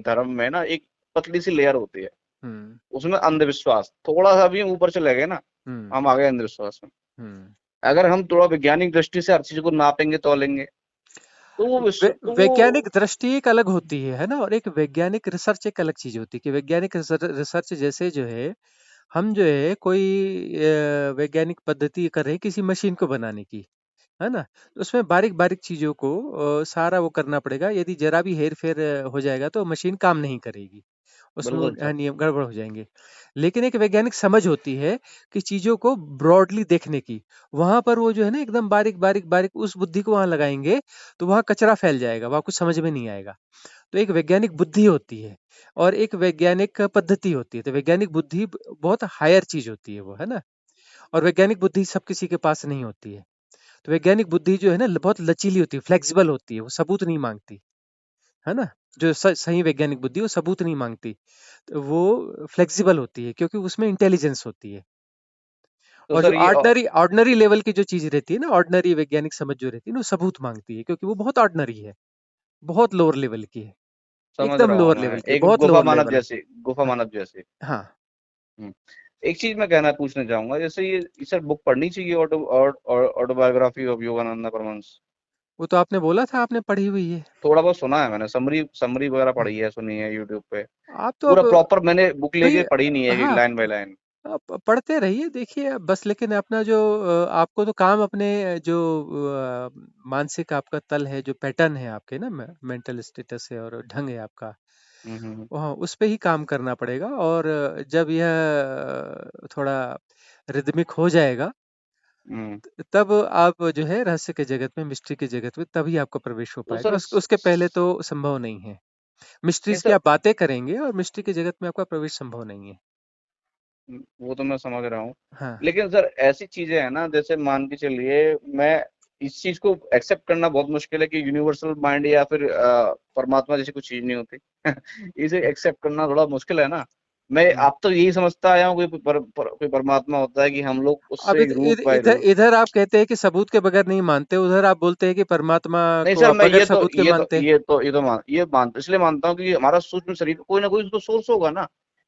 धर्म में ना एक पतली सी लेयर होती है। हम्म उसमें अंधविश्वास थोड़ा सा भी ऊपर चले गए ना, हम्म हम आ गए अंधविश्वास में। हम्म। अगर हम थोड़ा वैज्ञानिक दृष्टि से हर चीज को नापेंगे तोलेंगे, तो वो वैज्ञानिक दृष्टि एक अलग होती है ना, और एक वैज्ञानिक रिसर्च एक अलग चीज होती है। कि वैज्ञानिक रिसर्च जैसे जो है, हम जो है कोई वैज्ञानिक पद्धति कर रहे हैं किसी मशीन को बनाने की, है ना? तो उसमें बारीक-बारीक चीज़ों को सारा वो करना पड़ेगा। यदि ज़रा भी हेर-फेर हो जाएगा तो मशीन काम नहीं करेगी। उसमें वो बिल्कुल सर। नियम गड़बड़ हो जाएँगे। लेकिन एक वैज्ञानिक समझ होती है कि चीज़ों को ब्रॉडली देखने की। वहाँ पर वो जो है ना एकदम बारीक उस बुद्धि को वहाँ लगाएँगे, तो वहाँ कचरा फैल जाएगा, वहाँ कुछ समझ में नहीं आएगा। तो एक वैज्ञानिक बुद्धि होती है और एक वैज्ञानिक पद्धति होती है। तो वैज्ञानिक बुद्धि बहुत हायर चीज़ होती है वो, है ना? और वैज्ञानिक बुद्धि सब किसी के पास नहीं होती है। तो वैज्ञानिक बुद्धि जो है ना बहुत लचीली होती है, फ्लेक्सिबल होती है, वो सबूत नहीं मांगती, है ना? जो सही वैज्ञानिक बुद्धि वो सबूत नहीं मांगती, तो वो फ्लेक्सिबल होती है क्योंकि उसमें इंटेलिजेंस होती है। तो और जो सर ये ऑर्डिनरी ऑर्डिनरी लेवल की जो चीज रहती है ना, ऑर्डिनरी वैज्ञानिक समझ जो रहती है ना, वो सबूत मांगती है क्योंकि वो बहुत ऑर्डिनरी है, बहुत लोअर लेवल की है, समझ एकदम रहा हूँ लोअर मैं, लेवल की है, एक बहुत गुफा लोअर मानव लेवल है। जैसी, गुफा हाँ मानव जैसी। हाँ। हम्म। एक चीज मैं कहना पूछना चाहूंगा, जैसे ये सर बुक पढ़नी चाहिए, ऑटोबायोग्राफी ऑफ योगानंद परमहंस। वो तो आपने बोला था आपने पढ़ी हुई है। थोड़ा बहुत सुना है मैंने, समरी समरी वगैरह पढ़ी है, सुनी है यूट्यूब पे। आप तो पूरा अब प्रॉपर मैंने बुक भाई, लेके पढ़ी नहीं है, एक एक हाँ, लाइन बाय लाइन। आप पढ़ते रहिए, देखिए बस। लेकिन अपना जो आपको तो काम अपने जो अ, मानसिक आपका तल है, जो पैटर्न है आपके ना, मेंटल स्टेटस है और ढंग है आपका, हम्म। वहाँ उस पे ही काम करना पड़ेगा। और जब यह थोड़ा रिदमिक हो जाएगा, हम्म। तब आप जो है रहस्य के जगत में, मिस्ट्री के जगत में, तभी आपका प्रवेश हो तो पाएगा। सर उसके पहले तो संभव नहीं है। नहीं मिस्ट्रीज की सर, आप बातें करेंगे और मिस्ट्री के जगत में आपका प्रवेश संभव नहीं है। वो तो मैं समझ रहा हूँ। हाँ। लेकिन सर ऐसी चीजें हैं ना, जैसे मान के चलिए, मैं इस चीज को एक्सेप्ट करना बहुत मुश्किल है कि यूनिवर्सल माइंड या फिर परमात्मा जैसी कुछ चीज नहीं होती। इसे एक्सेप्ट करना थोड़ा मुश्किल है ना। मैं हम्म। आप तो यही समझता आया हूँ, कोई परमात्मा होता है कि हम लोग अब उससे एक रूट बाय इधर रूट। इधर आप कहते हैं कि सबूत के बगैर नहीं मानते, उधर आप बोलते हैं कि परमात्मा नहीं को सर, आप मैं बगैर सबूत के मानते। ये मानता, इसलिए मानता हूँ कि हमारा सूक्ष्म शरीर कोई ना कोई तो सोर्स होगा ना।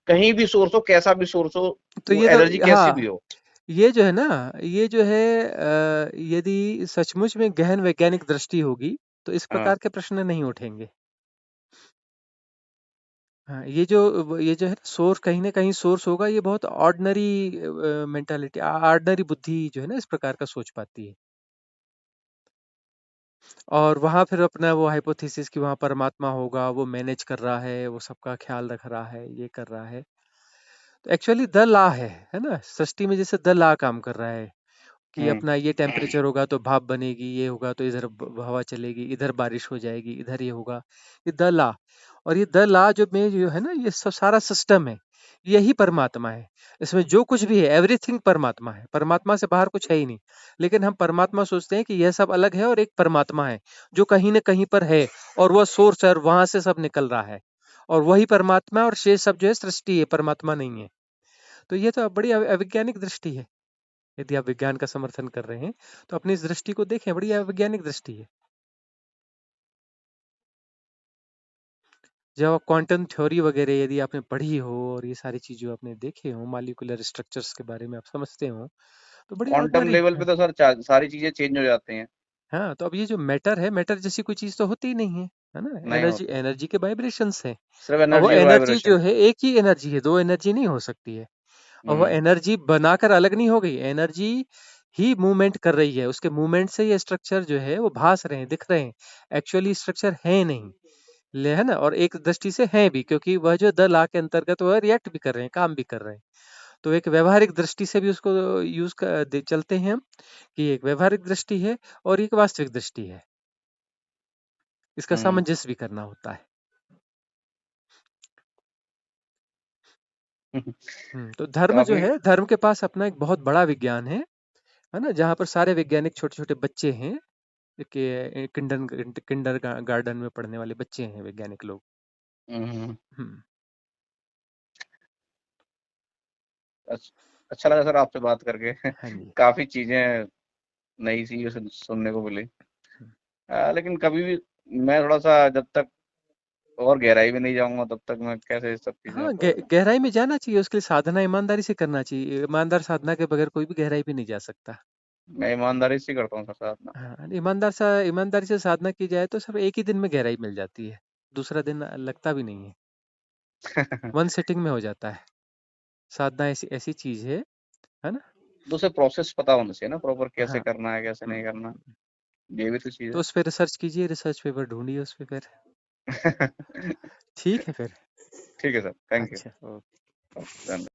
कहीं भी सोर्स हो, कैसा भी सोर्स हो, तो वो ये तो, एनर्जी कैसी भी हाँ, हो। ये जो है ना, ये जो है यदि सचमुच में गहन वैज्ञानिक दृष्टि होगी तो इस हाँ। प्रकार के प्रश्न नहीं उठेंगे। हाँ, ये जो है सोर्स, कहीं ना कहीं सोर्स होगा। ये बहुत ऑर्डिनरी मेंटालिटी, ऑर्डिनरी बुद्धि जो है ना इस प्रकार का सोच पाती है। और वहां फिर अपना वो हाइपोथेसिस कि वहां परमात्मा होगा, वो मैनेज कर रहा है, वो सबका ख्याल रख रहा है, ये कर रहा है। तो एक्चुअली द ला है ना? सृष्टि में जैसे द ला काम कर रहा है कि हम्म। अपना ये टेम्परेचर होगा तो भाप बनेगी, ये होगा तो इधर हवा चलेगी, इधर बारिश हो जाएगी, इधर ये होगा। ये द ला। और ये द ला जो में जो है ना, ये सब सारा सिस्टम है, यही परमात्मा है। इसमें जो कुछ भी है, एवरीथिंग परमात्मा है। परमात्मा से बाहर कुछ है ही नहीं। लेकिन हम परमात्मा सोचते हैं कि यह सब अलग है और एक परमात्मा है जो कहीं ना कहीं पर है, और वह सोर्स है और वहां से सब निकल रहा है। और वही परमात्मा है और शेष सब जो है सृष्टि है, परमात्मा नहीं है। तो ये तो बड़ी अवैज्ञानिक दृष्टि है। यदि आप विज्ञान का समर्थन कर रहे हैं तो अपनी इस दृष्टि को देखें, बड़ी वैज्ञानिक दृष्टि है। जब आप क्वांटम थ्योरी वगैरह यदि आपने पढ़ी हो और ये सारी चीजें आपने देखे हो, मॉलिक्यूलर स्ट्रक्चर्स के बारे में आप समझते हो, तो बड़ी क्वांटम ऑर्डिनरी लेवल पे है। तो सर सारी चीजें चेंज हो जाती हैं। हाँ, तो अब ये जो मैटर है, मैटर जैसी कोई चीज तो होती ही नहीं है ना? नहीं एनर्जी, होती, एनर्जी के वाइब्रेशंस हैं। सिर्फ और वो एनर्जी और एनर्जी जो वाइब्रेशन। है एक ही एनर्जी है, दो एनर्जी नहीं हो सकती है। और वो हम्म। एनर्जी बनाकर अलग नहीं हो गई, एनर्जी ही मूवमेंट कर रही है। उसके मूवमेंट से ये स्ट्रक्चर जो है वो भास रहे हैं, दिख रहे हैं। एक्चुअली स्ट्रक्चर है नहीं, ले है ना? और एक दृष्टि से है भी, क्योंकि वह जो द लॉ के अंतर्गत वह रिएक्ट भी कर रहे हैं, काम भी कर रहे हैं। तो एक व्यवहारिक दृष्टि से भी उसको यूज कर चलते हैं हम, कि एक व्यवहारिक दृष्टि है और एक वास्तविक दृष्टि है। इसका हम्म। सामंजस्य भी करना होता है। तो धर्म जो काफी। है, धर्म के पास अपना एक बहुत बड़ा विज्ञान है ना? जहाँ पर सारे वैज्ञानिक छोटे छोटे बच्चे हैं। कि किंडर गार्डन में पढ़ने वाले बच्चे हैं वैज्ञानिक लोग। हम्म। हम्म। अच्छा, अच्छा लगा सर आपसे बात करके। हाँ जी। काफी चीजें नई सी सुनने को मिली। हम्म। लेकिन कभी भी मैं थोड़ा सा जब तक और गहराई में नहीं जाऊंगा तब तक मैं कैसे इस सब चीजों हाँ, को। गहराई में जाना चाहिए, उसके लिए साधना ईमानदारी से करना चाहिए। ईमानदार साधना के बगैर कोई भी गहराई पे नहीं जा सकता। मैं ईमानदारी से करता हूँ सर साधना। हाँ, ईमानदारी से साधना की जाए तो सब एक ही दिन में गहराई मिल जाती है। दूसरा दिन लगता भी नहीं है, वन सिटिंग में हो जाता है। साधना ऐसी ऐसी चीज है ना? दूसरे प्रोसेस पता होना चाहिए ना प्रॉपर, कैसे हाँ। करना है कैसे नहीं करना। ये भी तो चीज तो उस पे रिसर्च कीजिए, रिसर्च पेपर ढूंढिए उस पे फिर। है। ठीक है फिर। ठीक है सर, थैंक यू। अच्छा, ओके। धन्यवाद।